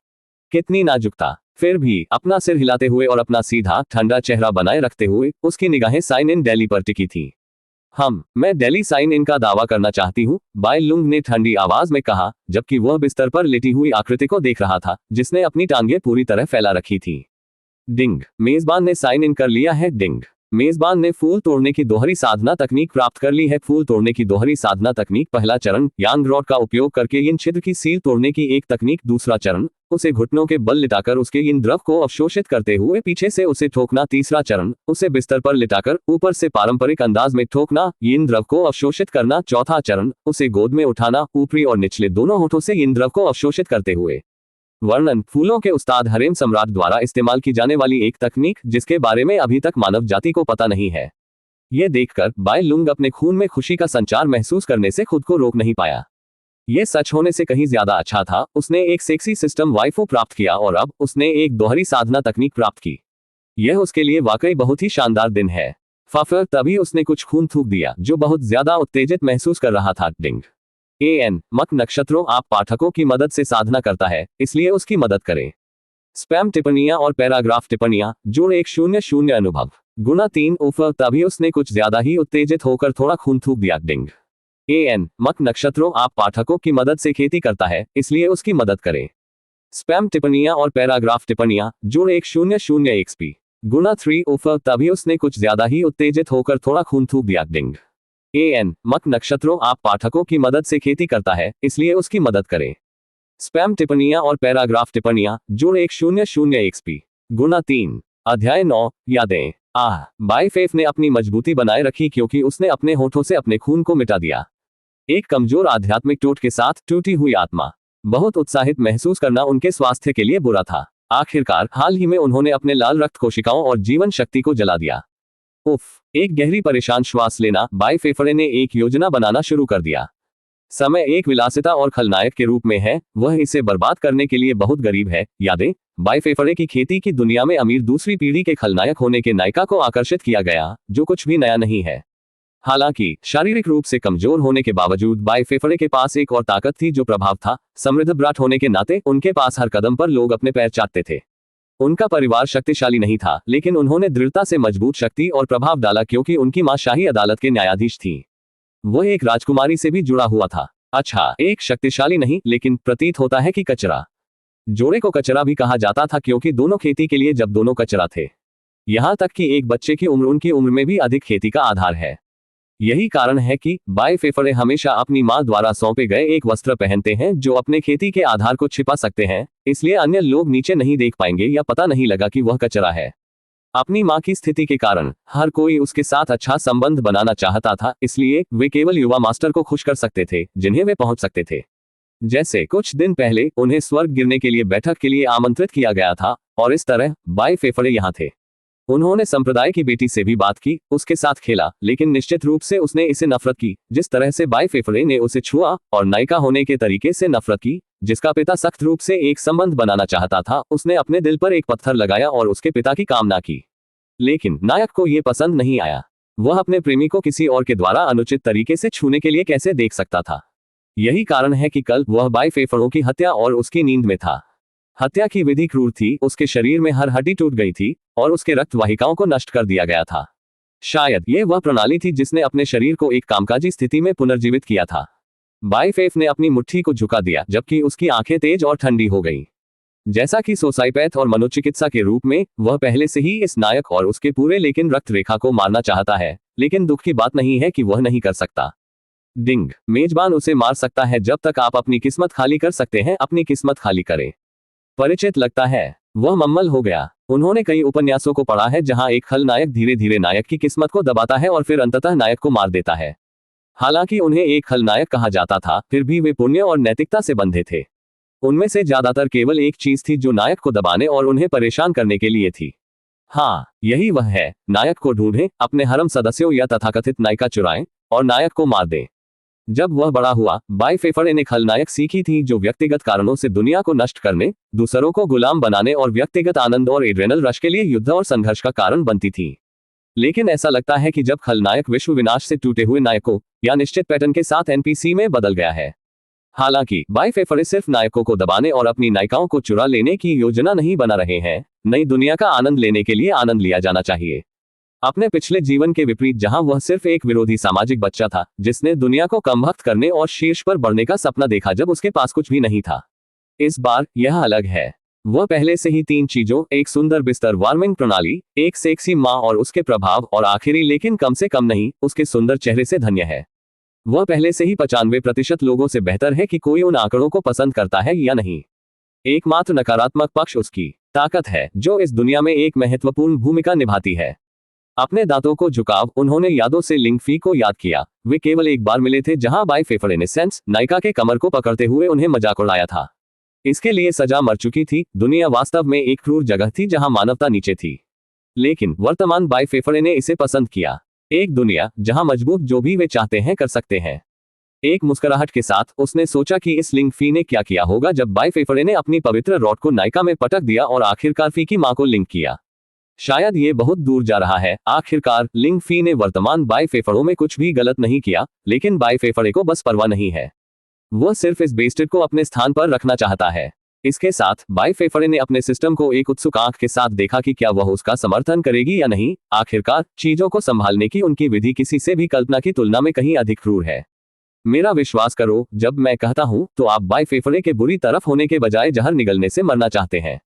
कितनी नाजुकता! फिर भी अपना सिर हिलाते हुए और अपना सीधा ठंडा चेहरा बनाए रखते हुए उसकी निगाहें साइन इन दिल्ली पर टिकी थी। मैं दिल्ली साइन इन का दावा करना चाहती हूँ, बाय लुंग ने ठंडी आवाज में कहा, जबकि वह बिस्तर पर लेटी हुई आकृति को देख रहा था जिसने अपनी टांगें पूरी तरह फैला रखी थी। डिंग, मेजबान ने साइन इन कर लिया है। डिंग, मेजबान ने फूल तोड़ने की दोहरी साधना तकनीक प्राप्त कर ली है। फूल तोड़ने की दोहरी साधना तकनीक: पहला चरण, यांग रॉड का उपयोग करके इन छिद्र की सील तोड़ने की एक तकनीक। दूसरा चरण, उसे घुटनों के बल लिटाकर उसके इन द्रव को अवशोषित करते हुए पीछे से उसे ठोकना। तीसरा चरण, उसे बिस्तर पर लिटाकर ऊपर से पारंपरिक अंदाज में ठोकना, इन द्रव को अवशोषित करना। चौथा चरण, उसे गोद में उठाना, ऊपरी और निचले दोनों होठों से इन द्रव को अवशोषित करते हुए। वर्णन: फूलों के उस्ताद हरेम सम्राट द्वारा इस्तेमाल की जाने वाली एक तकनीक जिसके बारे में अभी तक मानव जाति को पता नहीं है। ये देखकर बाय लुंग अपने खून में खुशी का संचार महसूस करने से खुद को रोक नहीं पाया। ये सच होने से कहीं ज्यादा अच्छा था। उसने एक सेक्सी सिस्टम वाइफू प्राप्त किया और अब उसने एक दोहरी साधना तकनीक प्राप्त की। यह उसके लिए वाकई बहुत ही शानदार दिन है। फफर तभी उसने कुछ खून थूक दिया जो बहुत ज्यादा उत्तेजित महसूस कर रहा था। डिंग, एन मक नक्षत्रों: आप पाठकों की मदद से साधना करता है, इसलिए उसकी मदद करें। स्पैम टिप्पणियां और पैराग्राफ टिप्पणियां: जोड़ 100 अनुभव गुना 3 ऊपर तभी उसने कुछ ज्यादा ही उत्तेजित होकर थोड़ा खून थूक दिया। डिंग, एन मक नक्षत्रों: आप पाठकों की मदद से खेती करता है, इसलिए उसकी मदद करें। स्पैम टिप्पणियां और पैराग्राफ टिप्पणियां: जोड़ 100 एक्सपी गुना 3 ऊपर तभी उसने कुछ ज्यादा ही उत्तेजित होकर थोड़ा खून थूक दिया। डिंग, एन मक नक्षत्रों: आप पाठकों की मदद से खेती करता है, इसलिए उसकी मदद करें। स्पैम टिप्पणियां और पैराग्राफ टिप्पणियां: जोड़ 100 एक्सपी गुना 3। अध्याय 9, यादें। बाय फेफ ने अपनी मजबूती बनाए रखी क्योंकि उसने अपने होठों से अपने खून को मिटा दिया। एक कमजोर आध्यात्मिक टूट के साथ टूटी हुई आत्मा। बहुत उत्साहित महसूस करना उनके स्वास्थ्य के लिए बुरा था। आखिरकार हाल ही में उन्होंने अपने लाल रक्त कोशिकाओं और जीवन शक्ति को जला दिया। उफ, एक गहरी परेशान श्वास लेना। बाय फेफड़े ने एक योजना बनाना शुरू कर दिया। समय एक विलासिता और खलनायक के रूप में है, वह इसे बर्बाद करने के लिए बहुत गरीब है। यादें: बाय फेफड़े की खेती की दुनिया में अमीर दूसरी पीढ़ी के खलनायक होने के नायिका को आकर्षित किया गया, जो कुछ भी नया नहीं है। हालांकि शारीरिक रूप से कमजोर होने के बावजूद बाय फेफड़े के पास एक और ताकत थी जो प्रभाव था। समृद्ध ब्राट होने के नाते उनके पास हर कदम पर लोग अपने पैर चाटते थे। उनका परिवार शक्तिशाली नहीं था, लेकिन उन्होंने दृढ़ता से मजबूत शक्ति और प्रभाव डाला क्योंकि उनकी मां शाही अदालत के न्यायाधीश थी। वह एक राजकुमारी से भी जुड़ा हुआ था। अच्छा, एक शक्तिशाली नहीं, लेकिन प्रतीत होता है कि कचरा। जोड़े को कचरा भी कहा जाता था क्योंकि दोनों खेती के लिए जब दोनों कचरा थे। यहां तक कि एक बच्चे की उम्र उनकी उम्र में भी अधिक खेती का आधार है। यही कारण है कि बाय फेफड़े हमेशा अपनी मां द्वारा सौंपे गए एक वस्त्र पहनते हैं जो अपने खेती के आधार को छिपा सकते हैं, इसलिए अन्य लोग नीचे नहीं देख पाएंगे या पता नहीं लगा कि वह कचरा है। अपनी मां की स्थिति के कारण हर कोई उसके साथ अच्छा संबंध बनाना चाहता था, इसलिए वे केवल युवा मास्टर को खुश कर सकते थे जिन्हें वे पहुंच सकते थे। जैसे कुछ दिन पहले उन्हें स्वर्ग गिरने के लिए बैठक के लिए आमंत्रित किया गया था, और इस तरह बाय फेफड़े यहां थे। उन्होंने संप्रदाय की बेटी से भी बात की, उसके साथ खेला, लेकिन निश्चित रूप से उसने इसे नफरत की जिस तरह से बाय फेफड़े ने उसे छुआ, और नायिका होने के तरीके से नफरत की जिसका पिता सख्त रूप से एक संबंध बनाना चाहता था। उसने अपने दिल पर एक पत्थर लगाया और उसके पिता की कामना की, लेकिन नायक को यह पसंद नहीं आया। वह अपने प्रेमी को किसी और के द्वारा अनुचित तरीके से छूने के लिए कैसे देख सकता था। यही कारण है कि कल वह बाय फेफड़ों की हत्या और उसकी नींद में था। हत्या की विधि क्रूर थी, उसके शरीर में हर हड्डी टूट गई थी और उसके रक्त वाहिकाओं को नष्ट कर दिया गया था। शायद यह वह प्रणाली थी जिसने अपने शरीर को एक कामकाजी स्थिति में पुनर्जीवित किया था। बाय फेफ ने अपनी मुट्ठी को झुका दिया जबकि उसकी आंखें तेज और ठंडी हो गईं। जैसा कि सोसाइपैथ और मनोचिकित्सा के रूप में वह पहले से ही इस नायक और उसके पूरे लेकिन रक्त रेखा को मारना चाहता है, लेकिन दुख की बात नहीं है कि वह नहीं कर सकता। डिंग, मेजबान उसे मार सकता है जब तक आप अपनी किस्मत खाली कर सकते हैं। अपनी किस्मत खाली करें। परिचित लगता है। वह मम्मल हो गया। उन्होंने कई उपन्यासों को पढ़ा है जहां एक खलनायक धीरे धीरे नायक की किस्मत को दबाता है और फिर अंततः नायक को मार देता है। हालांकि उन्हें एक खलनायक कहा जाता था, फिर भी वे पुण्य और नैतिकता से बंधे थे। उनमें से ज्यादातर केवल एक चीज थी जो नायक को दबाने और उन्हें परेशान करने के लिए थी। हाँ, यही वह है, नायक को ढूंढें, अपने हरम सदस्यों या तथाकथित नायिका चुराएं और नायक को मार दें। जब वह बड़ा हुआ, बाई फेफरे ने खलनायक सीखी थी जो व्यक्तिगत कारणों से दुनिया को नष्ट करने, दूसरों को गुलाम बनाने और व्यक्तिगत आनंद और एड्रेनल रश के लिए युद्ध और संघर्ष का कारण बनती थी। लेकिन ऐसा लगता है कि जब खलनायक विश्व विनाश से टूटे हुए नायकों या निश्चित पैटर्न के साथ एनपीसी में बदल गया है। हालांकि बाई फेफरे सिर्फ नायकों को दबाने और अपनी नायिकाओं को चुरा लेने की योजना नहीं बना रहे हैं, नई दुनिया का आनंद लेने के लिए आनंद लिया जाना चाहिए। अपने पिछले जीवन के विपरीत, जहां वह सिर्फ एक विरोधी सामाजिक बच्चा था जिसने दुनिया को कमबख्त करने और शीर्ष पर बढ़ने का सपना देखा जब उसके पास कुछ भी नहीं था। इस बार यह अलग है। वह पहले से ही 3 चीजों, एक सुंदर बिस्तर वार्मिंग प्रणाली, एक सेक्सी माँ और उसके प्रभाव, और आखिरी लेकिन कम से कम नहीं, उसके सुंदर चेहरे से धन्य है। वह पहले से ही 95% लोगों से बेहतर है कि कोई उन आंकड़ों को पसंद करता है या नहीं। एकमात्र नकारात्मक पक्ष उसकी ताकत है, जो इस दुनिया में एक महत्वपूर्ण भूमिका निभाती है। अपने दांतों को झुकाव, उन्होंने यादों से लिंग फी को याद किया। वे केवल एक बार मिले थे जहां बाई फेफरे ने सेंस नायिका के कमर को पकड़ते हुए उन्हें मजाक उड़ाया था। इसके लिए सजा मर चुकी थी। दुनिया वास्तव में एक क्रूर जगह थी जहां मानवता नीचे थी। लेकिन वर्तमान बाई फेफरे ने इसे पसंद किया। एक दुनिया जहां मजबूत जो भी वे चाहते हैं कर सकते हैं। एक मुस्कुराहट के साथ उसने सोचा कि इस लिंग फी ने क्या किया होगा जब बाई फेफरे ने अपनी पवित्र रॉड को नायिका में पटक दिया और आखिरकार फी की मां को लिंक किया। शायद ये बहुत दूर जा रहा है। आखिरकार लिंग फी ने वर्तमान बाई फेफड़ों में कुछ भी गलत नहीं किया, लेकिन बाई फेफड़े को बस परवाह नहीं है। वह सिर्फ इस बेस्टेड को अपने स्थान पर रखना चाहता है। इसके साथ बाई फेफड़े ने अपने सिस्टम को एक उत्सुक आंख के साथ देखा कि क्या वह उसका समर्थन करेगी या नहीं। आखिरकार चीजों को संभालने की उनकी विधि किसी से भी कल्पना की तुलना में कहीं अधिक क्रूर है। मेरा विश्वास करो, जब मैं कहता हूं तो आप बाई फेफड़े के बुरी तरफ होने के बजाय जहर निगलने से मरना चाहते हैं।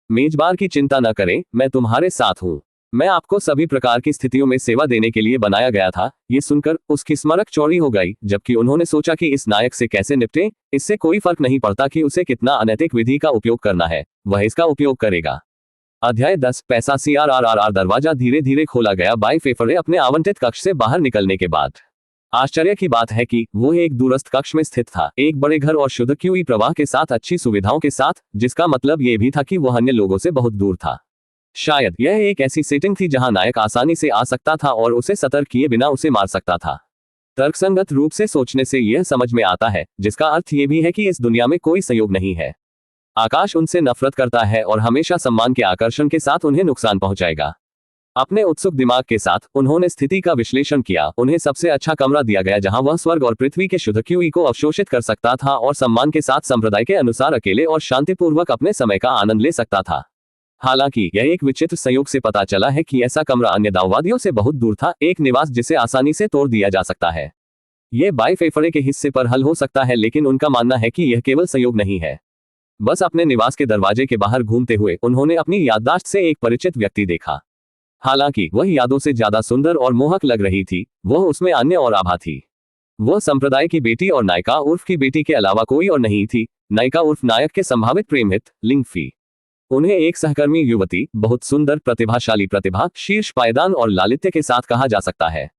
मेजबान की चिंता न करें, मैं तुम्हारे साथ हूं। मैं आपको सभी प्रकार की स्थितियों में सेवा देने के लिए बनाया गया था। ये सुनकर उसकी स्मरक चौड़ी हो गई, जबकि उन्होंने सोचा कि इस नायक से कैसे निपटे। इससे कोई फर्क नहीं पड़ता कि उसे कितना अनैतिक विधि का उपयोग करना है, वह इसका उपयोग करेगा। अध्याय 10 पैसा CRRR। दरवाजा धीरे धीरे खोला गया। बाई फेफरे अपने आवंटित कक्ष से बाहर निकलने के बाद आश्चर्य की बात है कि वो एक दूरस्थ कक्ष में स्थित था, एक बड़े घर और शुद्ध क्यूई प्रवाह के साथ, अच्छी सुविधाओं के साथ, जिसका मतलब ये भी था कि वह अन्य लोगों से बहुत दूर था। शायद यह एक ऐसी सेटिंग थी जहां नायक आसानी से आ सकता था और उसे सतर्क किए बिना उसे मार सकता था। तर्कसंगत रूप से सोचने से यह समझ में आता है, जिसका अर्थ ये भी है कि इस दुनिया में कोई सहयोग नहीं है। आकाश उनसे नफरत करता है और हमेशा सम्मान के आकर्षण के साथ उन्हें नुकसान पहुंचाएगा। अपने उत्सुक दिमाग के साथ उन्होंने स्थिति का विश्लेषण किया। उन्हें सबसे अच्छा कमरा दिया गया जहां वह स्वर्ग और पृथ्वी के शुद्ध क्यूई को अवशोषित कर सकता था और सम्मान के साथ संप्रदाय के अनुसार अकेले और शांतिपूर्वक अपने समय का आनंद ले सकता था। हालांकि यह एक विचित्र संयोग से पता चला है कि ऐसा कमरा अन्य दाववादियों से बहुत दूर था, एक निवास जिसे आसानी से तोड़ दिया जा सकता है। यह बाई फेफरे के हिस्से पर हल हो सकता है, लेकिन उनका मानना है कि यह केवल संयोग नहीं है। बस अपने निवास के दरवाजे के बाहर घूमते हुए उन्होंने अपनी याददाश्त से एक परिचित व्यक्ति देखा। हालांकि वह यादों से ज्यादा सुंदर और मोहक लग रही थी, वह उसमें अन्य और आभा थी। वह संप्रदाय की बेटी और नायिका उर्फ की बेटी के अलावा कोई और नहीं थी, नायिका उर्फ नायक के संभावित प्रेमित लिंग फी। उन्हें एक सहकर्मी युवती, बहुत सुंदर, प्रतिभाशाली, प्रतिभा, शीर्ष पायदान और लालित्य के साथ कहा जा सकता है।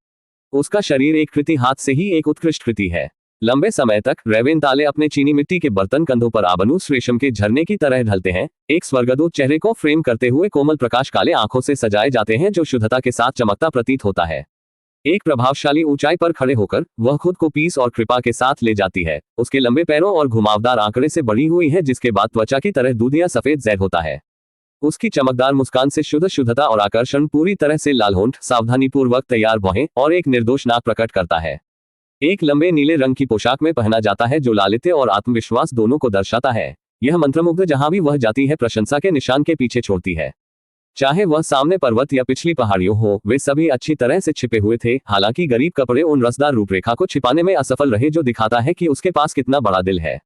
उसका शरीर एक कृति हाथ से ही एक उत्कृष्ट कृति है। लंबे समय तक रेवेन ताले अपने चीनी मिट्टी के बर्तन कंधों पर आबनूस रेशम के झरने की तरह ढलते हैं। एक स्वर्गदूत चेहरे को फ्रेम करते हुए कोमल प्रकाश काले आंखों से सजाए जाते हैं जो शुद्धता के साथ चमकता प्रतीत होता है। एक प्रभावशाली ऊंचाई पर खड़े होकर वह खुद को पीस और कृपा के साथ ले जाती है। उसके लंबे पैरों और घुमावदार आंकड़े से बड़ी हुई है, जिसके बाद त्वचा की तरह दूधिया सफेद जैद होता है। उसकी चमकदार मुस्कान से शुद्ध शुद्धता और आकर्षण पूरी तरह से लाल होंठ, सावधानीपूर्वक तैयार भौहें और एक निर्दोष नाक प्रकट करता है। एक लंबे नीले रंग की पोशाक में पहना जाता है जो लालित्य और आत्मविश्वास दोनों को दर्शाता है। यह मंत्रमुग्ध जहां भी वह जाती है प्रशंसा के निशान के पीछे छोड़ती है। चाहे वह सामने पर्वत या पिछली पहाड़ियों हो, वे सभी अच्छी तरह से छिपे हुए थे। हालांकि गरीब कपड़े उन रसदार रूपरेखा को छिपाने में असफल रहे, जो दिखाता है कि उसके पास कितना बड़ा दिल है।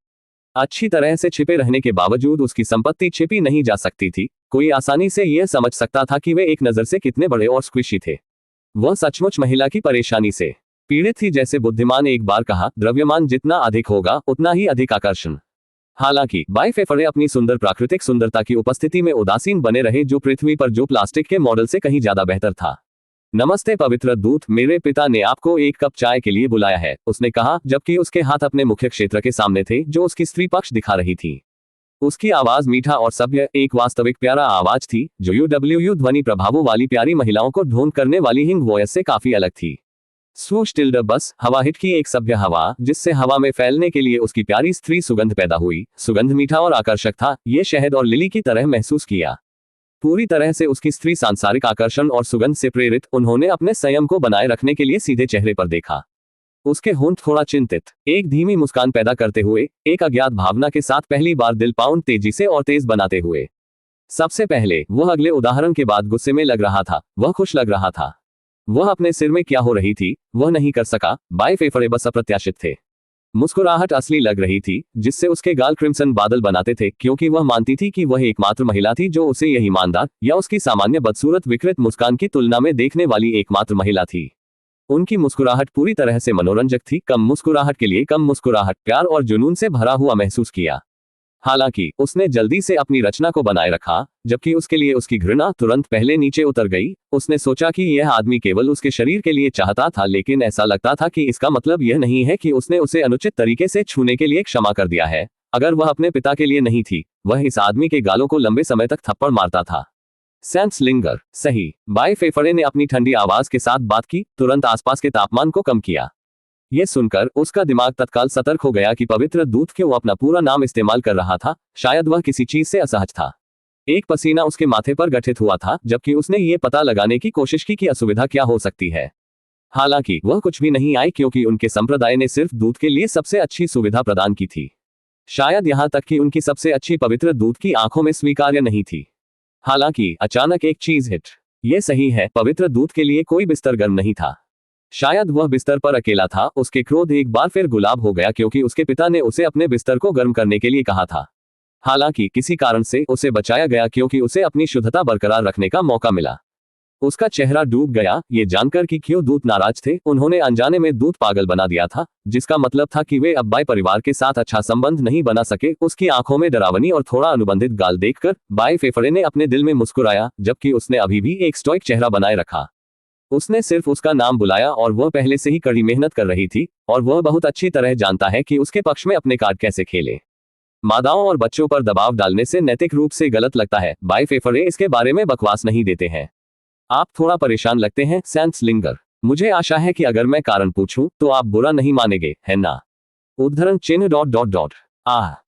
अच्छी तरह से छिपे रहने के बावजूद उसकी संपत्ति छिपी नहीं जा सकती थी। कोई आसानी से यह समझ सकता था कि वे एक नजर से कितने बड़े और स्क्विशी थे। वह सचमुच महिला की परेशानी से पीड़ित थी। जैसे बुद्धिमान एक बार कहा, द्रव्यमान जितना अधिक होगा उतना ही अधिक आकर्षण। हालांकि बाई फेफरे अपनी सुंदर प्राकृतिक सुंदरता की उपस्थिति में उदासीन बने रहे, जो पृथ्वी पर जो प्लास्टिक के मॉडल से कहीं ज्यादा बेहतर था। नमस्ते पवित्र दूत, मेरे पिता ने आपको एक कप चाय के लिए बुलाया है, उसने कहा, जबकि उसके हाथ अपने मुख्य क्षेत्र के सामने थे जो उसकी स्त्री पक्ष दिखा रही थी। उसकी आवाज मीठा और सभ्य, एक वास्तविक प्यारा आवाज थी जो यूडब्ल्यू ध्वनि प्रभावों वाली प्यारी महिलाओं को ढोंग करने वाली हिंग वॉयस से काफी अलग थी। स्वूश टिल्ड बस हवा हिट की एक सभ्य हवा, जिससे हवा में फैलने के लिए उसकी प्यारी स्त्री सुगंध पैदा हुई। सुगंध मीठा और आकर्षक था, ये शहद और लिली की तरह महसूस किया। पूरी तरह से उसकी स्त्री सांसारिक आकर्षण और सुगंध से प्रेरित, उन्होंने अपने संयम को बनाए रखने के लिए सीधे चेहरे पर देखा। उसके होंठ थोड़ा चिंतित, एक धीमी मुस्कान पैदा करते हुए, एक अज्ञात भावना के साथ पहली बार दिल पाउंड तेजी से और तेज बनाते हुए। सबसे पहले वह अगले उदाहरण के बाद गुस्से में लग रहा था, वह खुश लग रहा था। वह अपने सिर में क्या हो रही थी वह नहीं कर सका, बाएं फेफड़े बस अप्रत्याशित थे। मुस्कुराहट असली लग रही थी, जिससे उसके गाल क्रिम्सन बादल बनाते थे, क्योंकि वह मानती थी कि वह एकमात्र महिला थी जो उसे यह ईमानदार या उसकी सामान्य बदसूरत विकृत मुस्कान की तुलना में देखने वाली एकमात्र महिला थी। उनकी मुस्कुराहट पूरी तरह से मनोरंजक थी, कम मुस्कुराहट के लिए कम मुस्कुराहट, प्यार और जुनून से भरा हुआ महसूस किया। हालांकि उसने जल्दी से अपनी रचना को बनाए रखा, जबकि उसके लिए उसकी घृणा तुरंत पहले नीचे उतर गई। उसने सोचा कि यह आदमी केवल उसके शरीर के लिए चाहता था, लेकिन ऐसा लगता था कि इसका मतलब यह नहीं है कि उसने उसे अनुचित तरीके से छूने के लिए क्षमा कर दिया है। अगर वह अपने पिता के लिए नहीं थी, वह इस आदमी के गालों को लंबे समय तक थप्पड़ मारता था। सैंड्सलिंगर, सही। बाएं फेफड़े ने अपनी ठंडी आवाज के साथ बात की, तुरंत आसपास के तापमान को कम किया। यह सुनकर उसका दिमाग तत्काल सतर्क हो गया कि पवित्र दूत क्यों अपना पूरा नाम इस्तेमाल कर रहा था। शायद वह किसी चीज से असहज था। एक पसीना उसके माथे पर गठित हुआ था, जबकि उसने ये पता लगाने की कोशिश की कि असुविधा क्या हो सकती है। हालांकि वह कुछ भी नहीं आई, क्योंकि उनके संप्रदाय ने सिर्फ दूत के लिए सबसे अच्छी सुविधा प्रदान की थी। शायद यहां तक कि उनकी सबसे अच्छी पवित्र दूत की आंखों में स्वीकार्य नहीं थी। हालांकि अचानक एक चीज हिट। यह सही है, पवित्र दूत के लिए कोई बिस्तर गर्म नहीं था। शायद वह बिस्तर पर अकेला था। उसके क्रोध एक बार फिर गुलाब हो गया, क्योंकि उसके पिता ने उसे अपने बिस्तर को गर्म करने के लिए कहा था। हालांकि किसी कारण से उसे बचाया गया, क्योंकि उसे अपनी शुद्धता बरकरार रखने का मौका मिला। उसका चेहरा डूब गया, ये जानकर कि क्यों दूत नाराज थे। उन्होंने अनजाने में दूत पागल बना दिया था, जिसका मतलब था कि वे अब बाई परिवार के साथ अच्छा संबंध नहीं बना सके। उसकी आंखों में डरावनी और थोड़ा अनुबंधित गाल देखकर बाएं फेफड़े ने अपने दिल में मुस्कुराया, जबकि उसने अभी भी एक स्टोइक चेहरा बनाए रखा। उसने सिर्फ उसका नाम बुलाया, और वह पहले से ही कड़ी मेहनत कर रही थी, और वह बहुत अच्छी तरह जानता है कि उसके पक्ष में अपने कार्ड कैसे खेले। मादाओं और बच्चों पर दबाव डालने से नैतिक रूप से गलत लगता है। बाएं फेफड़े इसके बारे में बकवास नहीं देते हैं। आप थोड़ा परेशान लगते हैं, सैंड्सलिंगर। मुझे आशा है कि अगर मैं कारण पूछूं तो आप बुरा नहीं मानेंगे, है ना? उद्धरण चिन्ह .. आह